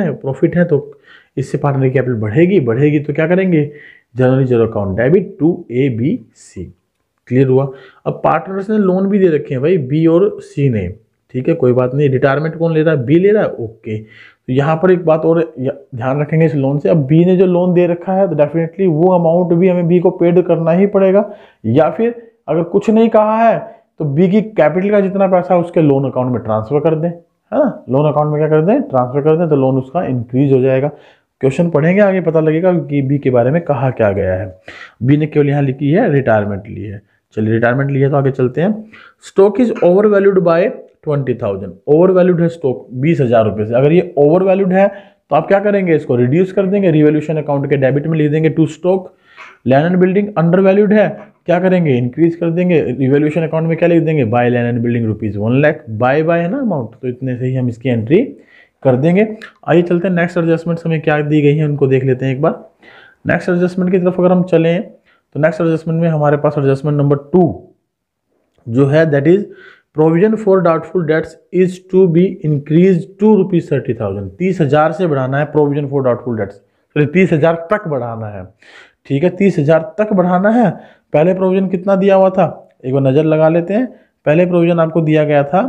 है तो इससे पार्टनर की कैपिटल बढ़ेगी तो क्या करेंगे, general reserve account debit to A B C. Clear हुआ। अब पार्टनर्स ने लोन भी दे रखे हैं भाई बी और सी ने, ठीक है, कोई बात नहीं। रिटायरमेंट कौन ले रहा है, बी ले रहा है, ओके। तो यहाँ पर एक बात और ध्यान रखेंगे इस लोन से, अब बी ने जो लोन दे रखा है तो डेफिनेटली वो अमाउंट भी हमें बी को पेड करना ही पड़ेगा, या फिर अगर कुछ नहीं कहा है तो बी की कैपिटल का जितना पैसा उसके लोन अकाउंट में ट्रांसफर कर दें, है ना, लोन अकाउंट में क्या कर दें, ट्रांसफर कर दें, तो लोन उसका इंक्रीज हो जाएगा। क्वेश्चन पढ़ेंगे आगे पता लगेगा कि बी के बारे में कहा क्या गया है। बी ने केवल यहाँ लिखी है रिटायरमेंट ली है। चलिए रिटायरमेंट लिया तो आगे चलते हैं। Stock is over valued bye 20,000, over valued है स्टॉक 20,000 रुपये से। अगर ये ओवर वैल्यूड है तो आप क्या करेंगे, इसको रिड्यूस कर देंगे, रिवैल्यूएशन अकाउंट के डेबिट में लिख देंगे to stock. Land and building undervalued है, क्या करेंगे, इंक्रीज कर देंगे, रिवैल्यूएशन अकाउंट में क्या लिख देंगे, by land and building ₹1 lakh, by है ना अमाउंट, तो इतने से ही हम इसकी एंट्री कर देंगे। आइए चलते हैं नेक्स्ट एडजस्टमेंट्स हमें क्या दी गई है उनको देख लेते हैं एक बार। नेक्स्ट एडजस्टमेंट की तरफ अगर हम चलें तो नेक्स्ट एडजस्टमेंट में हमारे पास एडजस्टमेंट नंबर 2 जो है that is provision for doubtful debts is to be increase to ₹30,000, 30,000 से बढ़ाना है प्रोविजन फॉर डाउटफुल डेट्स, 30,000 तक बढ़ाना है, ठीक है, 30,000 तक बढ़ाना है। पहले प्रोविजन कितना दिया हुआ था, एक बार नजर लगा लेते हैं। पहले प्रोविजन आपको दिया गया था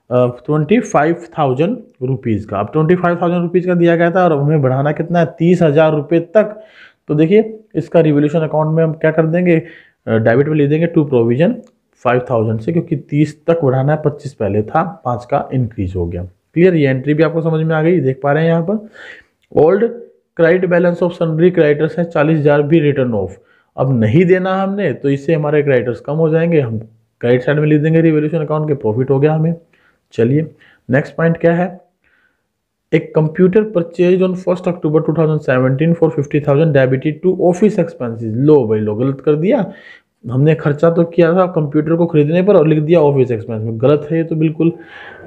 25,000 रुपीज़ का, अब 25,000 रुपीज़ का दिया गया था और हमें बढ़ाना कितना है, 30,000 रुपये तक। तो देखिए इसका रिवोल्यूशन अकाउंट में हम क्या कर देंगे, डेबिट में ले देंगे टू प्रोविजन 5,000 से, क्योंकि 30 तक बढ़ाना है, 25 पहले था, 5 का इंक्रीज हो गया। क्लियर, ये एंट्री भी आपको समझ में आ गई, देख पा रहे हैं यहाँ पर। Old credit balance of sundry creditors है 40,000 भी रिटर्न ऑफ, अब नहीं देना हमने तो इससे हमारे क्रेडिटर्स कम हो जाएंगे, हम क्रेडिट साइड में लिख देंगे रिवैल्यूएशन अकाउंट के, प्रॉफिट हो गया हमें। चलिए नेक्स्ट पॉइंट क्या है, एक computer purchase on 1 October 2017 for 50,000 debited to office expenses. लो भाई लो, गलत कर दिया हमने, खर्चा तो किया था कंप्यूटर को खरीदने पर और लिख दिया ऑफिस एक्सपेंस में, गलत है ये तो बिल्कुल।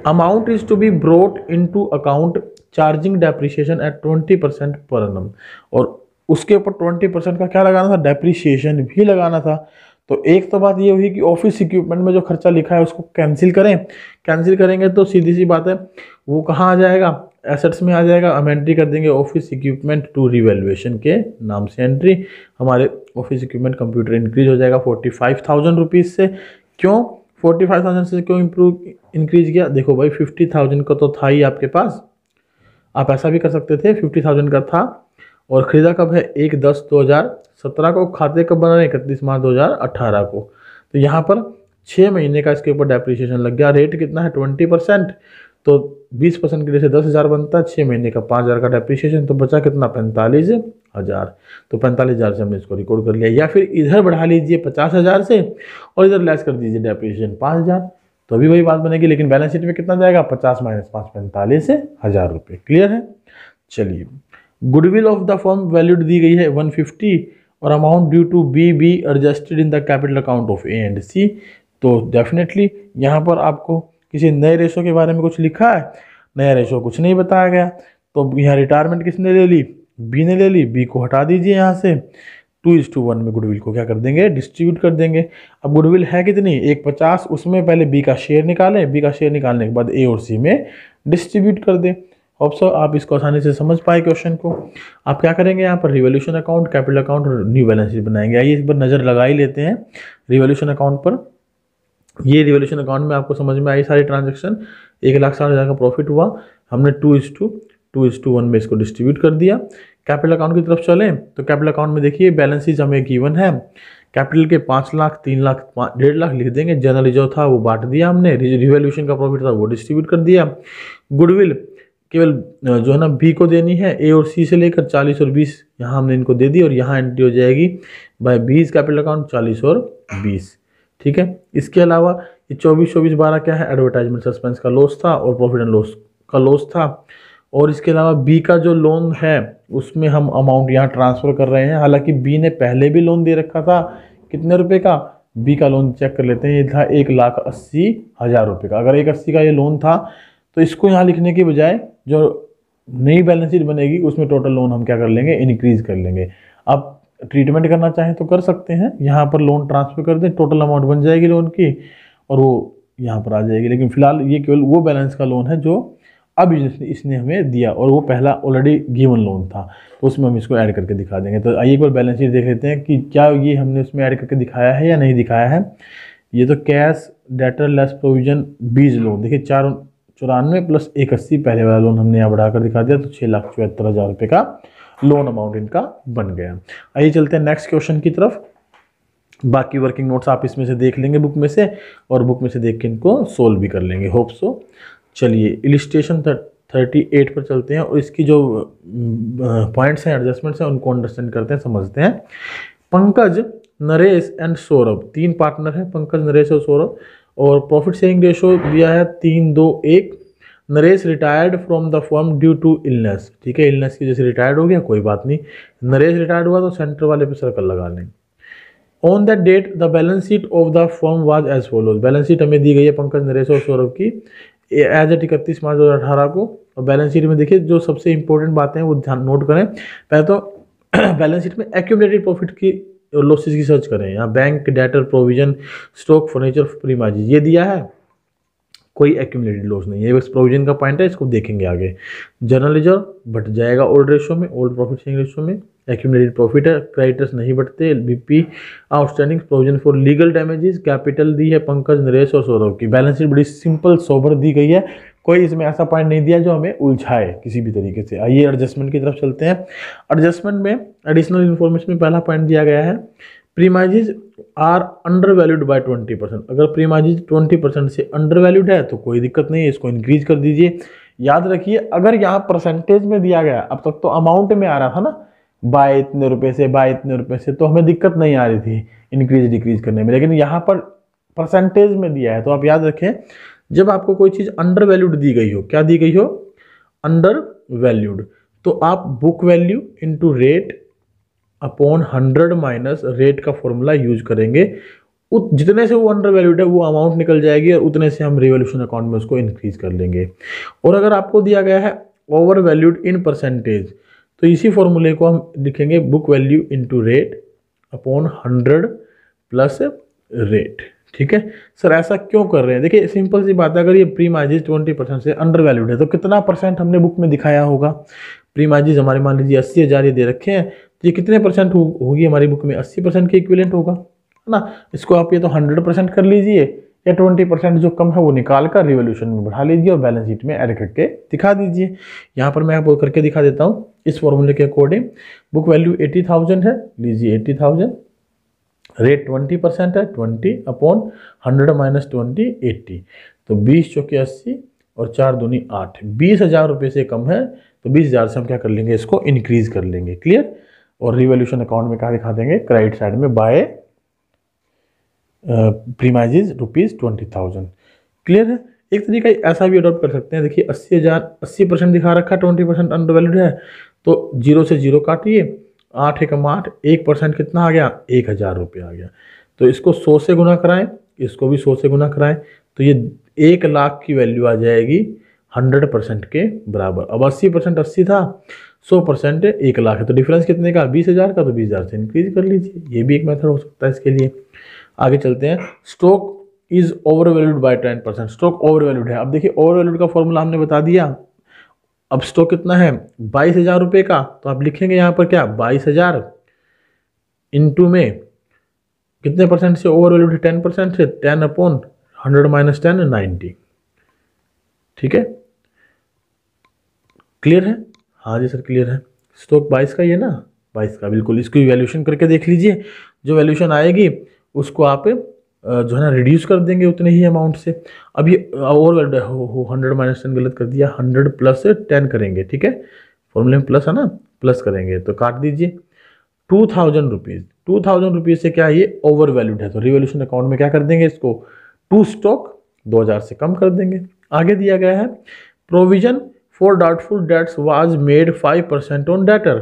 Amount is to be brought into account charging depreciation at 20% per annum, और उसके ऊपर 20% का क्या लगाना था, डेप्रिसिएशन भी लगाना था। तो एक तो बात ये हुई कि ऑफिस इक्विपमेंट में जो खर्चा लिखा है उसको कैंसिल करें, कैंसिल करेंगे तो सीधी सी बात है वो कहाँ आ जाएगा, एसेट्स में आ जाएगा। हम एंट्री कर देंगे ऑफिस इक्विपमेंट टू रिवैल्यूएशन के नाम से एंट्री, हमारे ऑफिस इक्विपमेंट कंप्यूटर इंक्रीज हो जाएगा 45,000 रुपीज़ से। क्यों 45,000 से क्यों इंक्रीज किया, देखो भाई 50,000 का तो था ही आपके पास, आप ऐसा भी कर सकते थे 50,000 का था और खरीदा कब है 1/10/2017 को, खाते कब बना रहे 31 मार्च 2018 को। तो यहाँ पर 6 महीने का इसके ऊपर डेप्रिसिएशन लग गया। रेट कितना है 20%, तो 20% के लिए से 10,000 बनता है, 6 महीने का 5,000 का डेप्रिसिएशन, तो बचा कितना 45,000। तो 45,000 से हमने इसको रिकॉर्ड कर लिया, या फिर इधर बढ़ा लीजिए 50,000 से और इधर लेस कर दीजिए डेप्रिसिएशन 5,000, तो अभी वही बात बनेगी। लेकिन बैलेंस शीट में कितना जाएगा 50 - 5 45 से 1,000 रुपये। क्लियर है। चलिए goodwill of the firm valued दी गई है 150 और amount due to be adjusted in the capital account of A and C. तो डेफिनेटली यहाँ पर आपको किसी नए रेशो के बारे में कुछ लिखा है, नया रेशो कुछ नहीं बताया गया। तो यहाँ रिटायरमेंट किसने ले ली, बी ने ले ली, बी को हटा दीजिए यहाँ से। 2:1 में गुडविल को क्या कर देंगे, डिस्ट्रीब्यूट कर देंगे। अब गुडविल है कितनी, 150, उसमें पहले बी का शेयर निकालें, बी का शेयर निकालने के बाद ए और सी में डिस्ट्रीब्यूट कर दें। होप सो आप इसको आसानी से समझ पाए क्वेश्चन को। आप क्या करेंगे यहाँ पर रिवॉल्यूशन अकाउंट, कैपिटल अकाउंट और न्यू बैलेंस शीट बनाएंगे। आइए इस पर नज़र लगा ही लेते हैं रिवॉल्यूशन अकाउंट पर। ये रिवॉल्यूशन अकाउंट में आपको समझ में आई सारी ट्रांजेक्शन। 1,60,000 का प्रॉफिट हुआ, हमने 2:1 में इसको डिस्ट्रीब्यूट कर दिया। कैपिटल अकाउंट की तरफ चलें तो कैपिटल अकाउंट में देखिए बैलेंसेज हमें गिवन है। कैपिटल के 5 लाख, 3 लाख, 1.5 लाख लिख देंगे। जनरल जो था वो बांट दिया हमने, रिवॉल्यूशन का प्रॉफिट था वो डिस्ट्रीब्यूट कर दिया। गुडविल केवल जो है ना बी को देनी है, ए और सी से लेकर 40 और 20 यहाँ हमने इनको दे दी और यहाँ एंट्री हो जाएगी बाय 20 कैपिटल अकाउंट 40 और 20। ठीक है। इसके अलावा ये 24-24-12 क्या है, एडवर्टाइजमेंट सस्पेंस का लॉस था और प्रॉफिट एंड लॉस का लॉस था। और इसके अलावा बी का जो लोन है उसमें हम अमाउंट यहाँ ट्रांसफ़र कर रहे हैं। हालांकि बी ने पहले भी लोन दे रखा था, कितने रुपए का, बी का लोन चेक कर लेते हैं, ये था 1,80,000 रुपये का। अगर 1,80 का ये लोन था तो इसको यहाँ लिखने के बजाय जो नई बैलेंस शीट बनेगी उसमें टोटल लोन हम क्या कर लेंगे, इनक्रीज कर लेंगे। अब ट्रीटमेंट करना चाहें तो कर सकते हैं, यहाँ पर लोन ट्रांसफ़र कर दें, टोटल अमाउंट बन जाएगी लोन की और वो यहाँ पर आ जाएगी। लेकिन फिलहाल ये केवल वो बैलेंस का लोन है जो अब इसने हमें दिया और वो पहला ऑलरेडी गिवन लोन था, तो उसमें हम इसको ऐड करके दिखा देंगे। तो आइए एक बार बैलेंस शीट देख लेते हैं कि क्या ये हमने उसमें ऐड करके दिखाया है या नहीं दिखाया है। ये तो कैश डेटर लेस प्रोविजन बीज लोन, देखिए 494 प्लस 180 पहले वाला लोन हमने यहाँ बढ़ाकर दिखा दिया, तो 6,74,000 रुपये का लोन अमाउंट इनका बन गया। आइए चलते हैं नेक्स्ट क्वेश्चन की तरफ। बाकी वर्किंग नोट्स आप इसमें से देख लेंगे बुक में से, और बुक में से देख के इनको सोल्व भी कर लेंगे, होप सो। चलिए इलिस्ट्रेशन 38 पर चलते हैं और इसकी जो पॉइंट्स हैं, एडजस्टमेंट्स हैं, उनको अंडरस्टैंड करते हैं, समझते हैं। पंकज, नरेश एंड सौरभ 3 पार्टनर हैं, पंकज, नरेश और सौरभ, और प्रॉफिट शेयरिंग रेशो दिया है 3:2:1। Naresh retired from the firm due to illness, ठीक है, इलनेस की वजह से रिटायर्ड हो गया, कोई बात नहीं। नरेश रिटायर्ड हुआ तो सेंटर वाले पे सर्कल लगा लें। On that date the balance sheet of the firm was as follows. Balance sheet हमें दी गई है पंकज, नरेश और सौरभ की एज एट 31 मार्च 2018 को। और बैलेंस शीट में देखिए जो सबसे इंपॉर्टेंट बातें हैं वो ध्यान नोट करें। पहले तो बैलेंस शीट में एक्यूमुलेटेड प्रॉफिट की लॉसेस की सर्च करें। यहाँ bank, debtor, provision, stock, furniture, premise ये दिया है, कोई एक्यूमुलेटेड लॉस नहीं है, बस प्रोविजन का पॉइंट है, इसको देखेंगे आगे। जनरल रिजर्व बट जाएगा ओल्ड रेशो में, ओल्ड प्रॉफिट शेयरिंग रेशो में। एक्यूमुलेटेड प्रॉफिट है, क्रेडिटर्स नहीं बढ़ते, BP outstanding, provision for legal damages. Capital दी है पंकज, नरेश और सौरभ की। बैलेंस शीट बड़ी सिंपल सोबर दी गई है, कोई इसमें ऐसा पॉइंट नहीं दिया जो हमें उलझाए किसी भी तरीके से। आइए एडजस्टमेंट की तरफ चलते हैं। एडजस्टमेंट में एडिशनल इन्फॉर्मेशन में पहला पॉइंट दिया गया है, premises are under valued bye 20%। अगर प्रीमाइजेज 20% से अंडर वैल्यूड है तो कोई दिक्कत नहीं है, इसको इंक्रीज कर दीजिए। याद रखिए अगर यहाँ परसेंटेज में दिया गया, अब तक तो अमाउंट में आ रहा था ना, बाय इतने रुपए से, बाय इतने रुपए से, तो हमें दिक्कत नहीं आ रही थी इंक्रीज डिक्रीज करने में। लेकिन यहाँ पर परसेंटेज में दिया है, तो आप याद रखें जब आपको कोई चीज़ अंडर वैल्यूड दी गई हो, क्या दी गई हो, अंडर वैल्यूड, तो आप book value into rate upon 100 minus rate का फॉर्मूला यूज करेंगे। जितने से वो अंडर वैल्यूड है वो अमाउंट निकल जाएगी और उतने से हम रिवॉल्यूशन अकाउंट में उसको इंक्रीज कर लेंगे। और अगर आपको दिया गया है ओवर वैल्यूड इन परसेंटेज, तो इसी फॉर्मूले को हम लिखेंगे book value into rate upon 100 plus rate. ठीक है सर, ऐसा क्यों कर रहे हैं? देखिए सिंपल सी बात है, अगर ये प्री मार्जिन 20% से अंडर वैल्यूड है तो कितना परसेंट हमने बुक में दिखाया होगा? प्री मार्जिन हमारे मान लीजिए 80,000 ये दे रखे हैं, तो ये कितने परसेंट होगी हमारी बुक में? 80% के इक्विवेलेंट होगा, है ना। इसको आप ये तो 100% कर लीजिए, या 20% जो कम है वो निकाल कर रिवॉल्यूशन में बढ़ा लीजिए और बैलेंस शीट में ऐड करके दिखा दीजिए। यहाँ पर मैं आपको करके दिखा देता हूँ इस फॉर्मूले के अकॉर्डिंग। बुक वैल्यू 80,000 है, लीजिए 80,000, रेट 20% है, 20 अपॉन 100 माइनस 20 80, तो 20 चौके 80 और 4 दूनी 8, 20,000 रुपये से कम है तो 20,000 से हम क्या कर लेंगे, इसको इंक्रीज कर लेंगे। क्लियर? और रिवॉल्यूशन अकाउंट में क्या दिखा देंगे, क्रेडिट साइड में बाय प्रीमाइजेज ₹20,000। क्लियर है? एक तरीका ऐसा भी अडॉप्ट कर सकते हैं, देखिए 80% दिखा रखा है, 20% अंडर वैल्यूड है, तो 0 से 0 काटिए, 8 एकम 8, 1% कितना आ गया, 1,000 रुपये आ गया। तो इसको 100 से गुना कराएं, इसको भी 100 से गुना कराएं, तो ये 1 लाख की वैल्यू आ जाएगी 100% के बराबर। अब 80% 80 था, 100% 1 लाख है, तो डिफरेंस कितने का, 20,000 का, तो 20,000 से इंक्रीज कर लीजिए। ये भी एक मेथड हो सकता है इसके लिए। आगे चलते हैं, stock is over valued bye 10%, stock over valued है। अब देखिए ओवर वैल्यूड का फॉर्मूला हमने बता दिया। अब स्टॉक कितना है, 22,000 रुपये का, तो आप लिखेंगे यहाँ पर क्या, 22,000 इंटू में कितने परसेंट से ओवर वैल्यूड है, 10% से, 10 अपॉन 100 माइनस 10 90। ठीक है, क्लियर है? हाँ जी सर क्लियर है। स्टॉक 22 का ही है ना, 22 का, बिल्कुल। इसकी वैल्यूएशन करके देख लीजिए, जो वैल्यूएशन आएगी उसको आप जो है ना रिड्यूस कर देंगे उतने ही अमाउंट से। अब ये और 100 माइनस 10 गलत कर दिया, 100 प्लस 10 करेंगे। ठीक है, फॉर्मूले में प्लस है ना, प्लस करेंगे तो काट दीजिए। 2,000 रुपीज़, 2,000 रुपीज़ से क्या ये ओवर वैल्यूड है, तो रिवॉल्यूशन अकाउंट में क्या कर देंगे, इसको टू स्टॉक 2,000 से कम कर देंगे। आगे दिया गया है provision for doubtful dates was made 5% on debtor.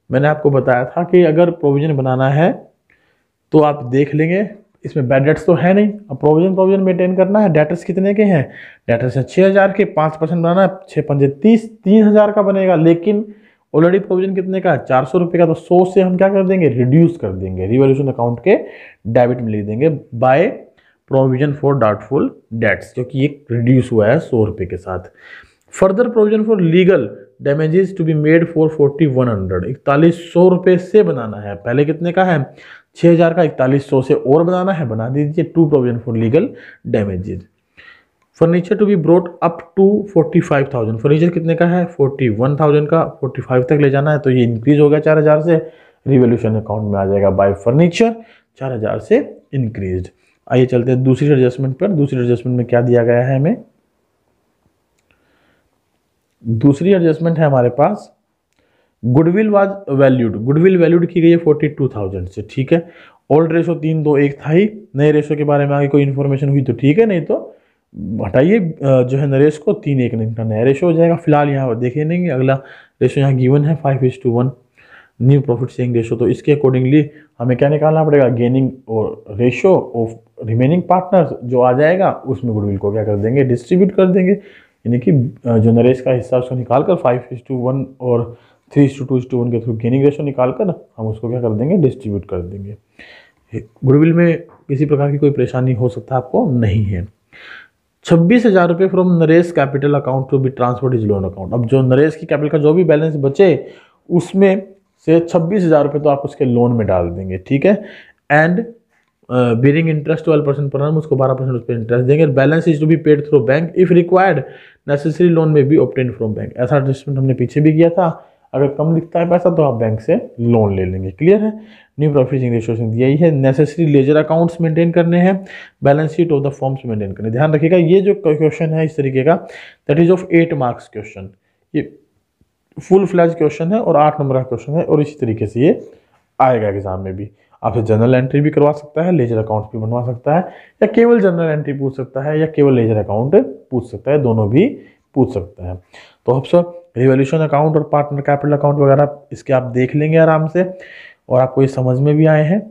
मैंने आपको बताया था कि अगर प्रोविजन बनाना है तो आप देख लेंगे, इसमें बैड डेट्स तो है नहीं। अब प्रोविजन मेंटेन करना है, डेटर्स कितने के हैं, डेटर्स है 6,000 के, 5% बनाना है, 6 पंजे 30, 3,000 का बनेगा, लेकिन ऑलरेडी प्रोविजन कितने का है, 400 रुपये का, तो 100 से हम क्या कर देंगे, रिड्यूस कर देंगे, रिवॉल्यूशन अकाउंट के डेबिट में लिख देंगे by provision for doubtful debts, क्योंकि ये रिड्यूस हुआ है 100 रुपये के साथ। Further provision for legal damages to be made for 4100, 4100 रुपये से बनाना है, पहले कितने का है 6,000 का, 4100 से और बनाना है, बना दीजिए to provision for legal damages. Furniture to be brought up to 45,000, furniture कितने का है 41,000 का, 45 तक ले जाना है, तो ये इंक्रीज हो गया 4,000 से, रिवॉल्यूशन अकाउंट में आ जाएगा बाय फर्नीचर 4,000 से इंक्रीज। आइए चलते हैं दूसरी एडजस्टमेंट पर। दूसरी एडजस्टमेंट में क्या दिया गया है हमें, दूसरी एडजस्टमेंट है हमारे पास goodwill was valued, goodwill valued की गई है 42,000 से। ठीक है, ओल्ड रेशो 3:2:1 था ही, नए रेशो के बारे में आगे कोई इन्फॉर्मेशन हुई तो ठीक है, नहीं तो हटाइए जो है नरेश को, 3:1 का नया रेशो हो जाएगा। फिलहाल यहाँ देखे नहीं, अगला रेशो यहाँ गिवन है 5:1 न्यू प्रॉफिट शेयरिंग रेशो, तो इसके अकॉर्डिंगली हमें क्या निकालना पड़ेगा, गेनिंग और रेशो ऑफ रिमेनिंग पार्टनर्स जो आ जाएगा उसमें गुडविल को क्या कर देंगे, डिस्ट्रीब्यूट कर देंगे, यानी कि जो नरेश का हिस्सा उसको निकाल कर 5:1 और 3:2:1 के थ्रू गेनिंग रेशो निकाल कर हम उसको क्या कर देंगे, डिस्ट्रीब्यूट कर देंगे। गुडविल में किसी प्रकार की कोई परेशानी हो सकता है आपको नहीं है। 26,000 रुपये from Naresh capital account to be transferred is loan account. अब जो नरेश की कैपिटल का जो भी बैलेंस बचे उसमें से 26,000 रुपये तो आप उसके लोन में डाल देंगे। ठीक है, एंड बेरिंग इंटरेस्ट 12% पर annum, उसको 12% उस पर इंटरेस्ट देंगे। Balance is to be paid through bank if required, necessary loan may be obtain from bank. ऐसा एडजस्टमेंट हमने पीछे भी किया था, अगर कम दिखता है पैसा तो आप बैंक से लोन ले लेंगे। क्लियर है, न्यू प्रॉफिट शेयरिंग रेशो दिया ही है। नेसेसरी लेजर अकाउंट्स मेंटेन करने हैं, balance sheet of the forms maintain करने। ध्यान रखिएगा ये जो क्वेश्चन है इस तरीके का, that is of 8 marks question, ये फुल फ्लैज क्वेश्चन है और 8 नंबर का क्वेश्चन है, और इसी तरीके से ये आएगा एग्जाम में भी। आपसे जनरल एंट्री भी करवा सकता है, लेजर अकाउंट भी बनवा सकता है, या केवल जनरल एंट्री पूछ सकता है, या केवल लेजर अकाउंट पूछ सकता है, दोनों भी पूछ सकता है। तो अब सर रिवॉल्यूशन अकाउंट और पार्टनर कैपिटल अकाउंट वगैरह इसके आप देख लेंगे आराम से, और आपको ये समझ में भी आए हैं।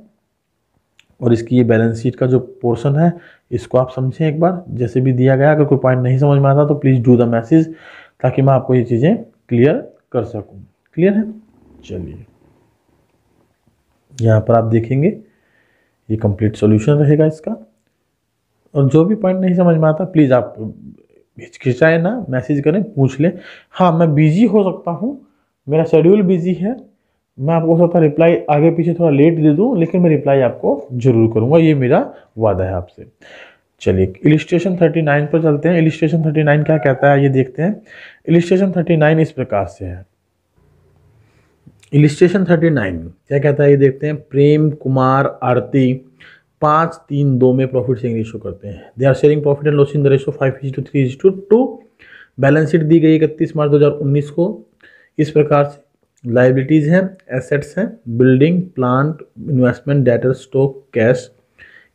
और इसकी ये बैलेंस शीट का जो पोर्शन है इसको आप समझें एक बार, जैसे भी दिया गया। अगर कोई पॉइंट नहीं समझ में आता तो प्लीज़ डू द मैसेज, ताकि मैं आपको ये चीज़ें क्लियर कर सकूं। क्लियर है? चलिए यहाँ पर आप देखेंगे ये कंप्लीट सॉल्यूशन रहेगा इसका। और जो भी पॉइंट नहीं समझ में आता प्लीज़ आप हिचकिचाए ना, मैसेज करें, पूछ लें। हाँ, मैं बिजी हो सकता हूँ, मेरा शेड्यूल बिजी है, मैं आपको हो सकता है रिप्लाई आगे पीछे थोड़ा लेट दे दूँ, लेकिन मैं रिप्लाई आपको जरूर करूँगा, ये मेरा वादा है आपसे। चलिए इलिस्ट्रेशन 39 पर चलते हैं। इलिस्ट्रेशन 39 क्या कहता है ये देखते हैं। इलिस्ट्रेशन 39 इस प्रकार से है। इलिस्ट्रेशन 39 क्या कहता है ये देखते हैं। प्रेम कुमार आरती 5-3-2 में प्रॉफिट शेयरिंग रेशो करते हैं। They are sharing profit and loss in the ratio 5:3:2। Balance sheet दी गई 31 मार्च 2019 को इस प्रकार से। लाइबिलिटीज़ हैं, एसेट्स हैं, building, plant, investment, debtor, stock, cash,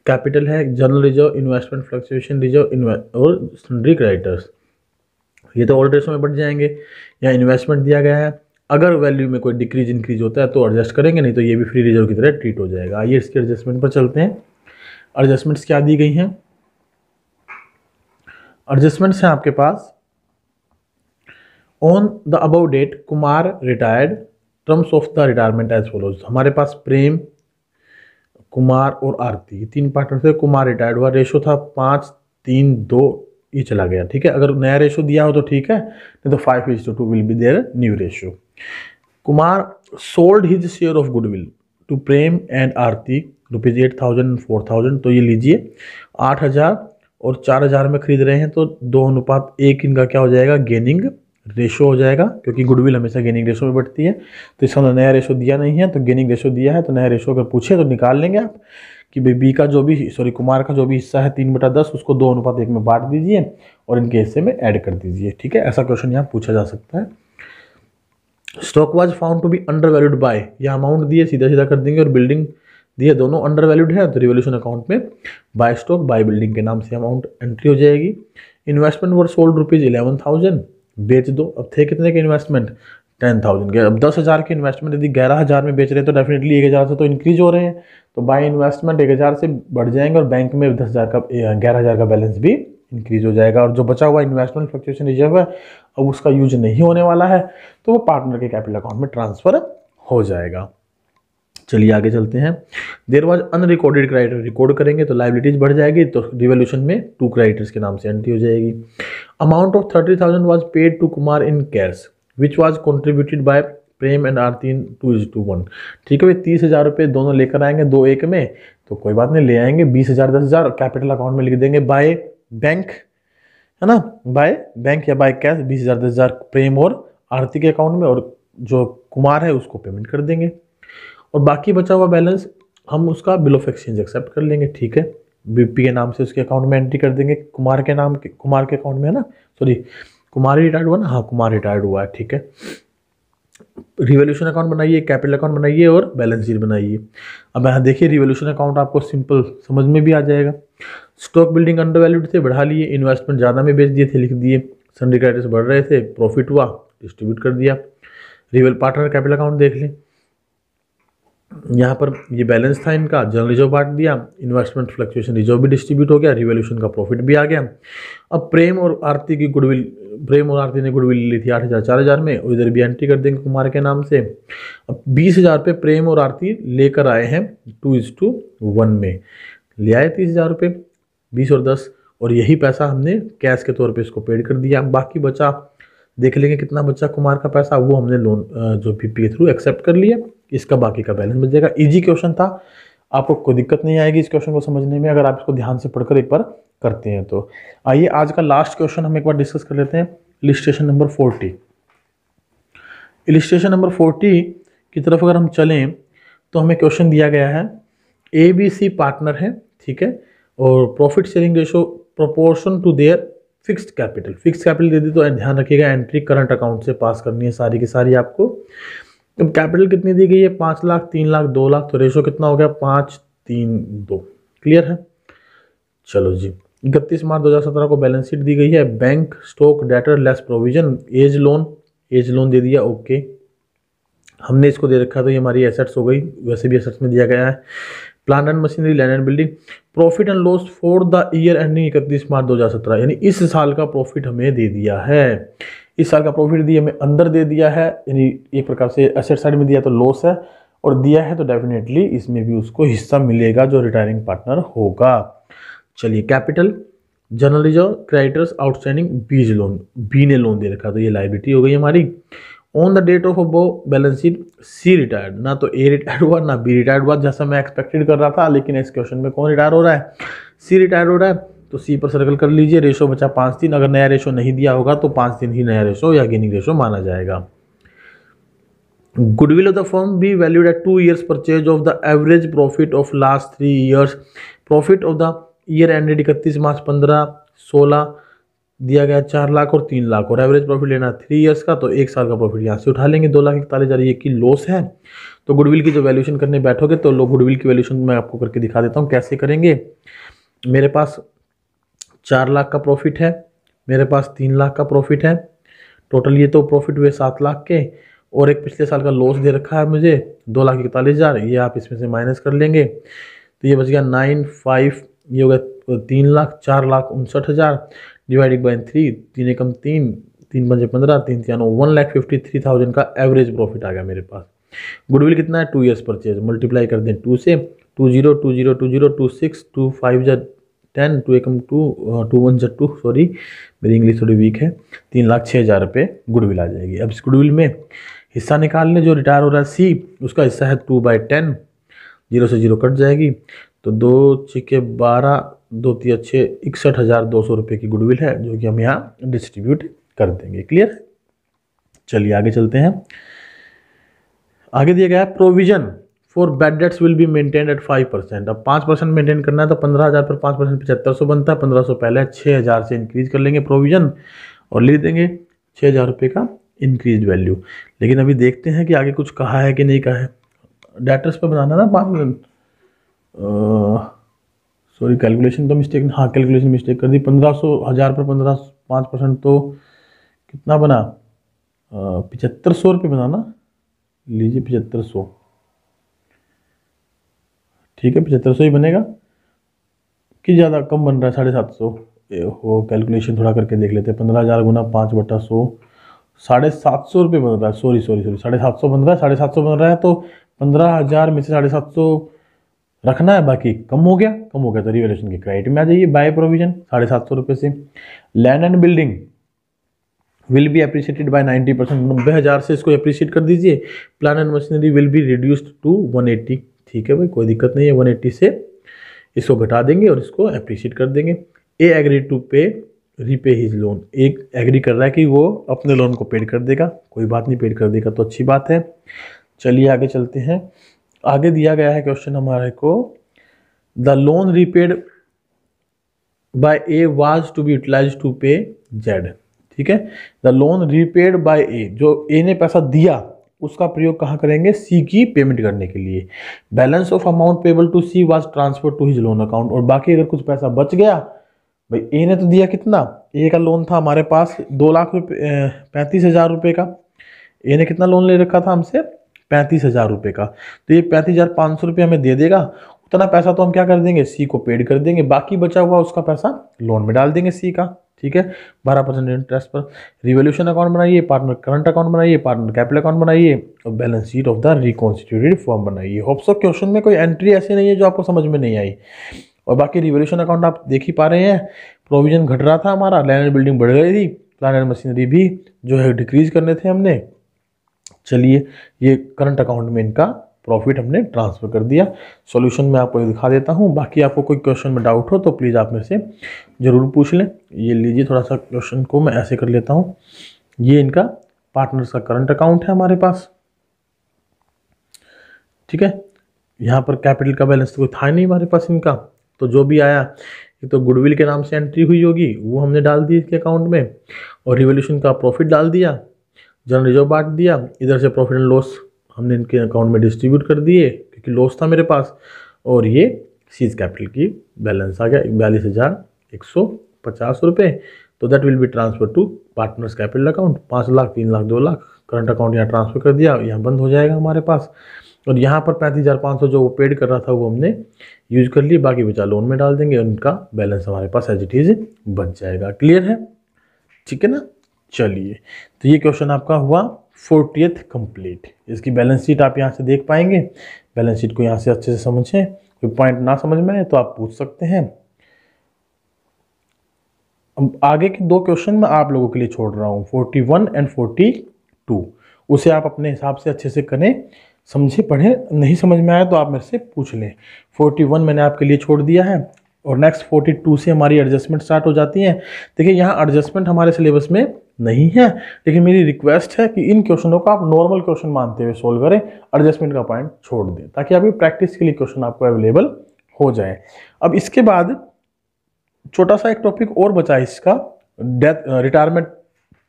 capital है, general reserve, investment, fluctuation reserve और सन्ड्री क्रेडिटर्स। ये तो ओल्ड रेशो में बढ़ जाएंगे। यहाँ इन्वेस्टमेंट दिया गया है, अगर वैल्यू में कोई डिक्रीज इंक्रीज होता है तो एडजस्ट करेंगे, नहीं तो ये भी फ्री रिजर्व की तरह ट्रीट हो जाएगा। आइए इसके एडजस्टमेंट पर चलते हैं। एडजस्टमेंट्स क्या दी गई हैं। एडजस्टमेंट्स हैं आपके पास। On the above date Kumar retired, terms of the retirement as follows. हमारे पास प्रेम, कुमार और आरती 3 पार्टनर थे। कुमार रिटायर्ड हुआ, रेशो था 5:3:2, ये चला गया। ठीक है, अगर नया रेशो दिया हो तो ठीक है, नहीं तो 5:2 will be their new ratio. Kumar sold his share of goodwill to Prem and Aarti ₹8,000 and 4,000। तो ये लीजिए 8,000 और 4,000 में खरीद रहे हैं, तो 2:1 इनका क्या हो जाएगा, गेनिंग रेशो हो जाएगा, क्योंकि गुडविल हमेशा गेनिंग रेशो में बढ़ती है। तो इसका नया रेशो दिया नहीं है, तो गेनिंग रेशो दिया है, तो नया रेशो अगर पूछे तो निकाल लेंगे आप कि बी का जो भी कुमार का जो भी हिस्सा है 3/10 उसको 2:1 में बांट दीजिए और इनके हिस्से में ऐड कर दीजिए। ठीक है, ऐसा क्वेश्चन यहाँ पूछा जा सकता है। Stock was found to be undervalued by, यह अमाउंट दिए सीधा सीधा कर देंगे, और बिल्डिंग दिए दोनों अंडर वैल्यूड है, तो रिवॉल्यूशन अकाउंट में बाय स्टॉक बाय बिल्डिंग के नाम से अमाउंट एंट्री हो जाएगी। इन्वेस्टमेंट वर सोल्ड ₹11,000, बेच दो। अब थे कितने के इन्वेस्टमेंट, 10,000 के। अब 10,000 के इन्वेस्टमेंट यदि 11,000 में बेच रहे हैं तो डेफिनेटली 1,000 से तो इंक्रीज हो रहे हैं, तो बाय इन्वेस्टमेंट 1,000 से बढ़ जाएंगे, और बैंक में 11,000 का बैलेंस भी इंक्रीज हो जाएगा। और जो बचा हुआ इन्वेस्टमेंट फ्लक्चुएशन रिजर्व है, अब उसका यूज नहीं होने वाला है, तो वो पार्टनर के कैपिटल अकाउंट में ट्रांसफर हो जाएगा। चलिए आगे चलते हैं। There was unrecorded creditor, record करेंगे तो लाइबिलिटीज बढ़ जाएगी, तो रिवॉल्यूशन में 2 क्रेडिटर्स के नाम से एंट्री हो जाएगी। Amount of 30,000 was paid to Kumar in cash which was contributed by Prem and Aarti in 2:1। ठीक है, 30,000 रुपये दोनों लेकर आएंगे 2:1 में, तो कोई बात नहीं, ले आएंगे 20,000 10,000 कैपिटल अकाउंट में लिख देंगे बाय बैंक, है ना, बाय बैंक या बाय कैश 20,000 10,000 प्रेम और आरती के अकाउंट में, और जो कुमार है उसको पेमेंट कर देंगे, और बाकी बचा हुआ बैलेंस हम उसका बिल ऑफ एक्सचेंज एक्सेप्ट कर लेंगे। ठीक है, बीपी के नाम से उसके अकाउंट में एंट्री कर देंगे, कुमार के अकाउंट में, है ना, सॉरी कुमार रिटायर्ड हुआ ना, हाँ कुमार रिटायर्ड हुआ है। ठीक है, रिवॉल्यूशन अकाउंट बनाइए, कैपिटल अकाउंट बनाइए और बैलेंस शीट बनाइए। अब यहाँ देखिए रिवॉल्यूशन अकाउंट आपको सिंपल समझ में भी आ जाएगा। स्टॉक बिल्डिंग अंडर वैल्यूड थे, बढ़ा लिए, इन्वेस्टमेंट ज़्यादा में बेच दिए थे, लिख दिए, सन्ड्री क्रेडिटर्स बढ़ रहे थे, प्रॉफिट हुआ, डिस्ट्रीब्यूट कर दिया। पार्टनर कैपिटल अकाउंट देख लें, यहाँ पर ये बैलेंस था इनका, जनरल रिजर्व बांट दिया, इन्वेस्टमेंट फ्लक्चुएशन रिजर्व भी डिस्ट्रीब्यूट हो गया, रिवॉल्यूशन का प्रॉफिट भी आ गया। अब प्रेम और आरती ने गुडविल ली थी 8,000 4,000 में, और इधर भी एंट्री कर देंगे कुमार के नाम से। अब 20,000 पे प्रेम और आरती लेकर आए हैं 2:1 में, ले आए 30,000 रुपये, 20 और 10, और यही पैसा हमने कैश के तौर पे इसको पेड कर दिया। बाकी बचा देख लेंगे कितना बचा कुमार का पैसा, वो हमने लोन जो पीपी के थ्रू एक्सेप्ट कर लिया, इसका बाकी का बैलेंस बच जाएगा। इजी क्वेश्चन था, आपको कोई दिक्कत नहीं आएगी इस क्वेश्चन को समझने में, अगर आप इसको ध्यान से पढ़कर एक बार करते हैं तो। आइए आज का लास्ट क्वेश्चन हम एक बार डिस्कस कर लेते हैं, इलिस्ट्रेशन नंबर 40। इलिस्ट्रेशन नंबर 40 की तरफ अगर हम चलें तो हमें क्वेश्चन दिया गया है, ABC पार्टनर है, ठीक है, और profit sharing ratio proportion to their fixed capital दे दी, तो ध्यान रखिएगा एंट्री करंट अकाउंट से पास करनी है सारी की सारी आपको। अब कैपिटल कितनी दी गई है, 5 लाख, 3 लाख, 2 लाख, तो रेशो कितना हो गया, 5, 3, 2। क्लियर है। चलो जी, 31 मार्च 2017 को बैलेंस शीट दी गई है। Bank stock debtor less provision, as loan दे दिया, ओके। हमने इसको दे रखा तो ये हमारी एसेट्स हो गई, वैसे भी एसेट्स में दिया गया है। Plant and machinery, land and building, profit and loss for the year ending 31 मार्च 2017, यानी इस साल का प्रॉफिट हमें दे दिया है। इस साल का प्रॉफिट दिया हमें अंदर दे दिया है, यानी एक प्रकार से एसेट साइड में दिया तो लॉस है, और दिया है तो डेफिनेटली इसमें भी उसको हिस्सा मिलेगा जो रिटायरिंग पार्टनर होगा। चलिए, capital, general reserve, creditors, outstanding, B's loan, B ने लोन दे रखा तो ये लायबिलिटी हो गई हमारी। On the date of above balance sheet C retired, ना तो ए रिटायर्ड हुआ ना बी रिटायर्ड हुआ, जैसा मैं एक्सपेक्टेड कर रहा था, लेकिन इस क्वेश्चन में कौन रिटायर हो रहा है, सी रिटायर हो रहा है, तो सी पर सर्कल कर लीजिए। रेशो बचा 5-3, अगर नया रेशो नहीं दिया होगा तो 5-3 ही नया रेशो या गेनिंग रेशो माना जाएगा। Goodwill of the firm be valued at 2 years purchase of the average profit of last 3 years, profit of the year ended 31 मार्च 15-16 दिया गया 4 लाख और 3 लाख, और एवरेज प्रॉफिट लेना 3 years का, तो एक साल का प्रॉफिट यहाँ से उठा लेंगे। 2,41,000 ये की लॉस है, तो गुडविल की जो वैल्यूएशन करने बैठोगे तो लो गुडविल की वैल्यूएशन मैं आपको करके दिखा देता हूँ कैसे करेंगे। मेरे पास 4 लाख का प्रॉफिट है, मेरे पास 3 लाख का प्रॉफिट है, टोटल ये तो प्रॉफिट हुए 7 लाख के, और एक पिछले साल का लॉस दे रखा है मुझे 2,41,000, ये आप इसमें से माइनस कर लेंगे तो ये बच गया 9,5, ये हो गया 3 लाख, 4,59,000 डिवाइडेड बाई 3, 3 एकम 3, 3 पंजे 15, 3 तिया 9, 1,53,000 का एवरेज प्रॉफिट आ गया मेरे पास। गुडविल कितना है, 2 years परचेज, मल्टीप्लाई कर दें 2 से, 20, 20, 20, 26, 2 5 10, 2 एकम 2, 2 1 2, सॉरी मेरी इंग्लिश थोड़ी वीक है, 3,06,000 रुपये गुडविल आ जाएगी। अब इस गुडविल में हिस्सा निकाल लें, जो रिटायर हो रहा है सी, उसका हिस्सा है 2/10, 0 से 0 कट जाएगी, तो 2 6 12, 2 3 6, 61,200 रुपये की गुडविल है, जो कि हम यहाँ डिस्ट्रीब्यूट कर देंगे। क्लियर। चलिए आगे चलते हैं। आगे दिया गया है provision for bad debts will be maintained eight 5%। अब 5% मेंटेन करना है तो 15,000 पर 5% 7,500 बनता है, 1,500 पहले 6,000 से इंक्रीज कर लेंगे प्रोविजन और लिख देंगे 6,000 रुपये का इंक्रीज वैल्यू। लेकिन अभी देखते हैं कि आगे कुछ कहा है कि नहीं कहा है। डेटर्स पे बनाना ना 5, सॉरी कैलकुलेशन तो मिस्टेक, हाँ कैलकुलेशन मिस्टेक कर दी। 1,500 पर 5% तो कितना बना, 7,500 रुपये बना ना, लीजिए 7,500, ठीक है 7,500 ही बनेगा कि ज़्यादा कम बन रहा है, 750 हो। कैलकुलेशन थोड़ा करके देख लेते हैं। 15,000 गुना 5/100, 750 रुपये बन रहा है, सॉरी 750 बन रहा है, 750 बन रहा है, तो 15,000 में से 750 रखना है, बाकी कम हो गया तो रिवैल्यूएशन के क्राइटेरिया में आ जाइए, बाय प्रोविजन 750 रुपये से। Land and building will be appreciated by 90%, 90,000 से इसको अप्रिशिएट कर दीजिए। Plant and machinery will be reduced to 180, ठीक है भाई कोई दिक्कत नहीं है, 180 से इसको घटा देंगे और इसको अप्रिशिएट कर देंगे। ए एग्री टू पे रीपे हिज लोन, एक एग्री कर रहा है कि वो अपने लोन को पेड कर देगा, कोई बात नहीं, पेड कर देगा तो अच्छी बात है। चलिए आगे चलते हैं। आगे दिया गया है क्वेश्चन हमारे को, the loan repaid by A was to be utilised to pay Z, ठीक है। The loan repaid by A, जो ए ने पैसा दिया उसका प्रयोग कहाँ करेंगे, सी की पेमेंट करने के लिए। Balance of amount payable to C was transfer to his loan account, और बाकी अगर कुछ पैसा बच गया, भाई ए ने तो दिया कितना, ए का लोन था हमारे पास 2,35,000 रुपये का, ए ने कितना लोन ले रखा था हमसे, 35,000 रुपये का, तो ये 35,500 रुपये हमें दे देगा। उतना पैसा तो हम क्या कर देंगे, सी को पेड कर देंगे, बाकी बचा हुआ उसका पैसा लोन में डाल देंगे सी का, ठीक है। 12% इंटरेस्ट पर। रिवोल्यूशन अकाउंट बनाइए, पार्टनर करंट अकाउंट बनाइए, पार्टनर कैपिटल अकाउंट बनाइए, और balance sheet of the reconstituted firm बनाइए। होप सो क्वेश्चन में कोई एंट्री ऐसी नहीं है जो आपको समझ में नहीं आई। और बाकी रिवोल्यूशन अकाउंट आप देख ही पा रहे हैं, प्रोविजन घट रहा था हमारा, लैंड एंड बिल्डिंग बढ़ गई थी, प्लांट एंड मशीनरी भी जो है डिक्रीज करने थे हमने। चलिए ये करंट अकाउंट में इनका प्रॉफिट हमने ट्रांसफर कर दिया। सॉल्यूशन मैं आपको दिखा देता हूँ, बाकी आपको कोई क्वेश्चन में डाउट हो तो प्लीज़ आप मेरे से ज़रूर पूछ लें। ये लीजिए थोड़ा सा क्वेश्चन को मैं ऐसे कर लेता हूँ। ये इनका पार्टनर्स का करंट अकाउंट है हमारे पास, ठीक है। यहाँ पर कैपिटल का बैलेंस तो कोई था नहीं हमारे पास इनका, तो जो भी आया ये तो गुडविल के नाम से एंट्री हुई होगी, वो हमने डाल दी इसके अकाउंट में, और रिवोल्यूशन का प्रॉफिट डाल दिया, जनरल रिजर्व बांट दिया, इधर से प्रॉफिट एंड लॉस हमने इनके अकाउंट में डिस्ट्रीब्यूट कर दिए क्योंकि लॉस था मेरे पास, और ये सीज कैपिटल की बैलेंस आ गया 42,150 रुपये। तो that will be transfer to partners capital account. 5 lakh, 3 lakh, 2 lakh current account यहाँ ट्रांसफर कर दिया, यहाँ बंद हो जाएगा हमारे पास। और यहाँ पर 35,500 जो वो पेड कर रहा था वो हमने यूज कर लिए, बाकी बचा लोन में डाल देंगे, उनका बैलेंस हमारे पास एज इट इज बच जाएगा। क्लियर है? ठीक है ना। चलिए, तो ये क्वेश्चन आपका हुआ 40th कंप्लीट। इसकी बैलेंस शीट आप यहाँ से देख पाएंगे। बैलेंस शीट को यहाँ से अच्छे से समझें, कोई पॉइंट ना समझ में आए तो आप पूछ सकते हैं। अब आगे के 2 क्वेश्चन मैं आप लोगों के लिए छोड़ रहा हूँ, 41 एंड 42। उसे आप अपने हिसाब से अच्छे से करें, समझे पढ़े, नहीं समझ में आया तो आप मेरे से पूछ लें। 41 मैंने आपके लिए छोड़ दिया है, और नेक्स्ट 42 से हमारी एडजस्टमेंट स्टार्ट हो जाती है। देखिए यहाँ एडजस्टमेंट हमारे सिलेबस में नहीं है, लेकिन मेरी रिक्वेस्ट है कि इन क्वेश्चनों को आप नॉर्मल क्वेश्चन मानते हुए सोल्व करें, एडजस्टमेंट का पॉइंट छोड़ दें, ताकि आपकी प्रैक्टिस के लिए क्वेश्चन आपको अवेलेबल हो जाए। अब इसके बाद छोटा सा एक टॉपिक और बचा है इसका, डेथ रिटायरमेंट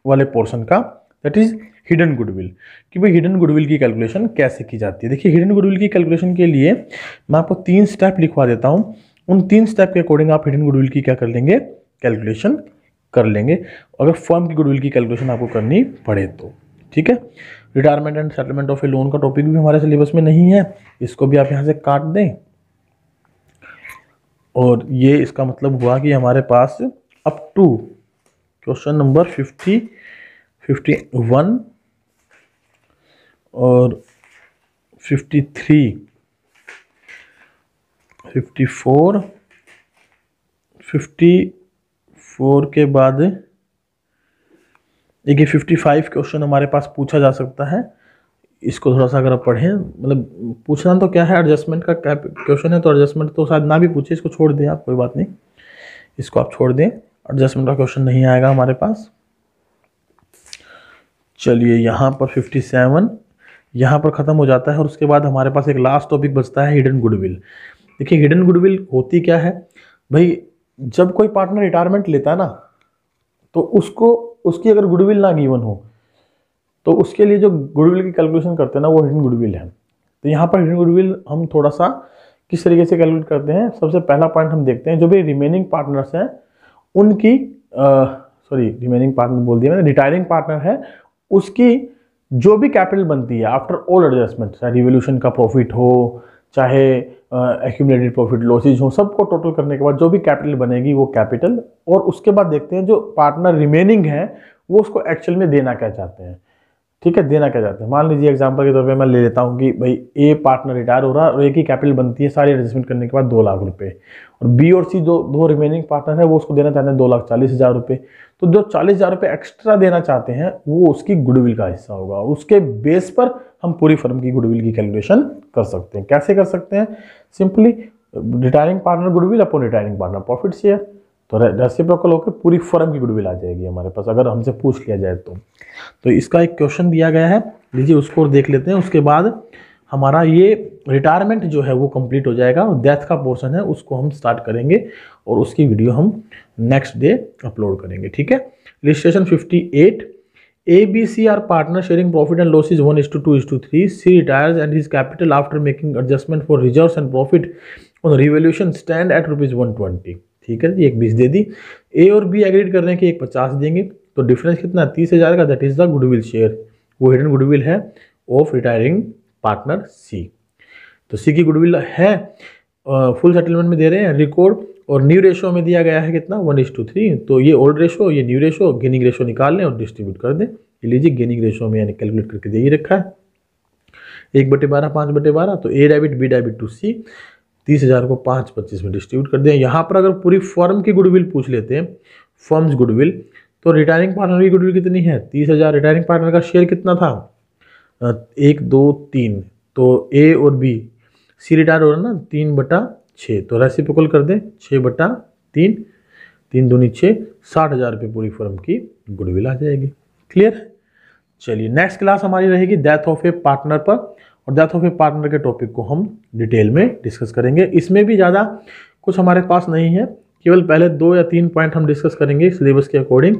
वाले पोर्शन का, दैट इज हिडन गुडविल, कि भाई हिडन गुडविल की कैलकुलेशन कैसे की जाती है। देखिए हिडन गुडविल की कैलकुलेशन के लिए मैं आपको 3 स्टेप लिखवा देता हूँ। उन 3 स्टेप के अकॉर्डिंग आप हिडन गुडविल की क्या कर लेंगे, कैलकुलेशन कर लेंगे, अगर फर्म की गुडविल की कैलकुलेशन आपको करनी पड़े तो। ठीक है। Retirement and settlement of A loan का टॉपिक भी हमारे सिलेबस में नहीं है, इसको भी आप यहाँ से काट दें। और ये इसका मतलब हुआ कि हमारे पास अप टू क्वेश्चन नंबर 50, 51 और 53, 54, 54 के बाद देखिए 55 क्वेश्चन हमारे पास पूछा जा सकता है। इसको थोड़ा सा अगर आप पढ़ें, मतलब पूछना तो क्या है, एडजस्टमेंट का क्वेश्चन है तो एडजस्टमेंट तो शायद ना भी पूछे, इसको छोड़ दें आप, कोई बात नहीं, इसको आप छोड़ दें, एडजस्टमेंट का क्वेश्चन नहीं आएगा हमारे पास। चलिए यहाँ पर 57 यहाँ पर ख़त्म हो जाता है, और उसके बाद हमारे पास एक लास्ट टॉपिक बचता है, हिडन गुडविल। देखिए हिडन गुडविल होती क्या है भाई, जब कोई पार्टनर रिटायरमेंट लेता है ना, तो उसको उसकी अगर गुडविल ना गिवन हो तो उसके लिए जो गुडविल की कैलकुलेशन करते हैं ना, वो हिडन गुडविल है। तो यहाँ पर हिडन गुडविल हम थोड़ा सा किस तरीके से कैलकुलेट करते हैं, सबसे पहला पॉइंट हम देखते हैं, जो भी रिमेनिंग पार्टनर्स हैं उनकी रिमेनिंग पार्टनर बोल दिया मैंने, रिटायरिंग पार्टनर है उसकी जो भी कैपिटल बनती है आफ्टर ऑल एडजस्टमेंट, चाहे रिवोल्यूशन का प्रॉफिट हो, चाहे एक्यूमुलेटेड प्रॉफिट लॉसेज हो, सबको टोटल करने के बाद जो भी कैपिटल बनेगी वो कैपिटल, और उसके बाद देखते हैं जो पार्टनर रिमेनिंग है वो उसको एक्चुअल में देना क्या चाहते हैं। ठीक है, देना क्या चाहते हैं। मान लीजिए एग्जांपल के तौर पे मैं ले लेता हूँ कि भाई ए पार्टनर रिटायर हो रहा है और ए की कैपिटल बनती है सारी एडजस्टमेंट करने के बाद 2 लाख रुपए, और बी और सी जो 2 रिमेनिंग पार्टनर है वो उसको देना चाहते हैं 2,40,000 रुपये। तो जो 40,000 रुपये एक्स्ट्रा देना चाहते हैं वो उसकी गुडविल का हिस्सा होगा, और उसके बेस पर हम पूरी फर्म की गुडविल की कैलकुलेशन कर सकते हैं। कैसे कर सकते हैं, simply retiring partner goodwill upon retiring partner profit share, तो रेसिप्रोकल होकर पूरी फर्म की गुडविल आ जाएगी हमारे पास, अगर हमसे पूछ लिया जाए तो इसका एक क्वेश्चन दिया गया है, लीजिए उसको देख लेते हैं। उसके बाद हमारा ये रिटायरमेंट जो है वो कंप्लीट हो जाएगा, और डेथ का पोर्शन है उसको हम स्टार्ट करेंगे, और उसकी वीडियो हम नेक्स्ट डे अपलोड करेंगे। ठीक है। Illustration 58, ABC are partner sharing profit and losses 1:2:3, C retires and his capital after making adjustment for reserves and profit on revolution stand at ₹120। ठीक है जी, एक 20 दे दी। ए और बी एग्रीड कर रहे हैं कि एक 50 देंगे, तो डिफरेंस कितना 30,000 का, that is the goodwill share, वो हिडन गुडविल है ऑफ रिटायरिंग पार्टनर सी। तो सी की गुडविल है, फुल सेटलमेंट में दे रहे हैं रिकॉर्ड, और न्यू रेशो में दिया गया है कितना 1:3। तो ये ओल्ड रेशो, ये न्यू रेशो, गेनिंग रेशो निकाल लें और डिस्ट्रीब्यूट कर दें। ये लीजिए गेनिंग रेशो में यानी कैलकुलेट करके दे ही रखा है 1/12, 5/12, तो ए डेबिट बी डेबिट टू सी, 30,000 को 5/25 में डिस्ट्रीब्यूट कर दें। यहाँ पर अगर पूरी फर्म की गुडविल पूछ लेते हैं, फर्म्स गुडविल, तो रिटायरिंग पार्टनर की गुडविल कितनी है 30,000, रिटायरिंग पार्टनर का शेयर कितना था 1, 2, 3, तो ए और बी, सी रिटायर हो रहा ना 3/6, तो रेसिप्रोकल कर दें 6/3, 3 दूनी 6, 60,000 रुपये पूरी फर्म की गुडविल आ जाएगी। क्लियर है। चलिए नेक्स्ट क्लास हमारी रहेगी डेथ ऑफ ए पार्टनर पर, और डेथ ऑफ ए पार्टनर के टॉपिक को हम डिटेल में डिस्कस करेंगे। इसमें भी ज़्यादा कुछ हमारे पास नहीं है, केवल पहले 2 या 3 पॉइंट हम डिस्कस करेंगे सिलेबस के अकॉर्डिंग,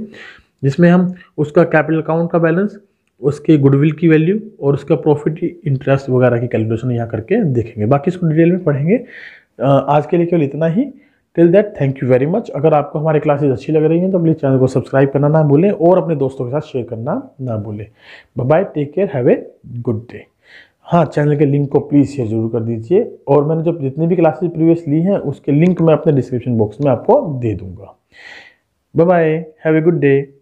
जिसमें हम उसका कैपिटल अकाउंट का बैलेंस, उसके गुडविल की वैल्यू और उसका प्रॉफिट इंटरेस्ट वगैरह की कैलकुलेशन यहाँ करके देखेंगे। बाकी इसको डिटेल में पढ़ेंगे। आज के लिए केवल इतना ही। Till that thank you very much. अगर आपको हमारी क्लासेस अच्छी लग रही हैं तो प्लीज़ चैनल को सब्सक्राइब करना ना भूलें और अपने दोस्तों के साथ शेयर करना ना भूलें। Bye bye, take care, have a good day. हाँ, चैनल के लिंक को प्लीज़ शेयर जरूर कर दीजिए और मैंने जो जितनी भी क्लासेस प्रीवियस ली हैं उसके लिंक मैं अपने डिस्क्रिप्शन बॉक्स में आपको दे दूंगा। Bye bye, have a good day.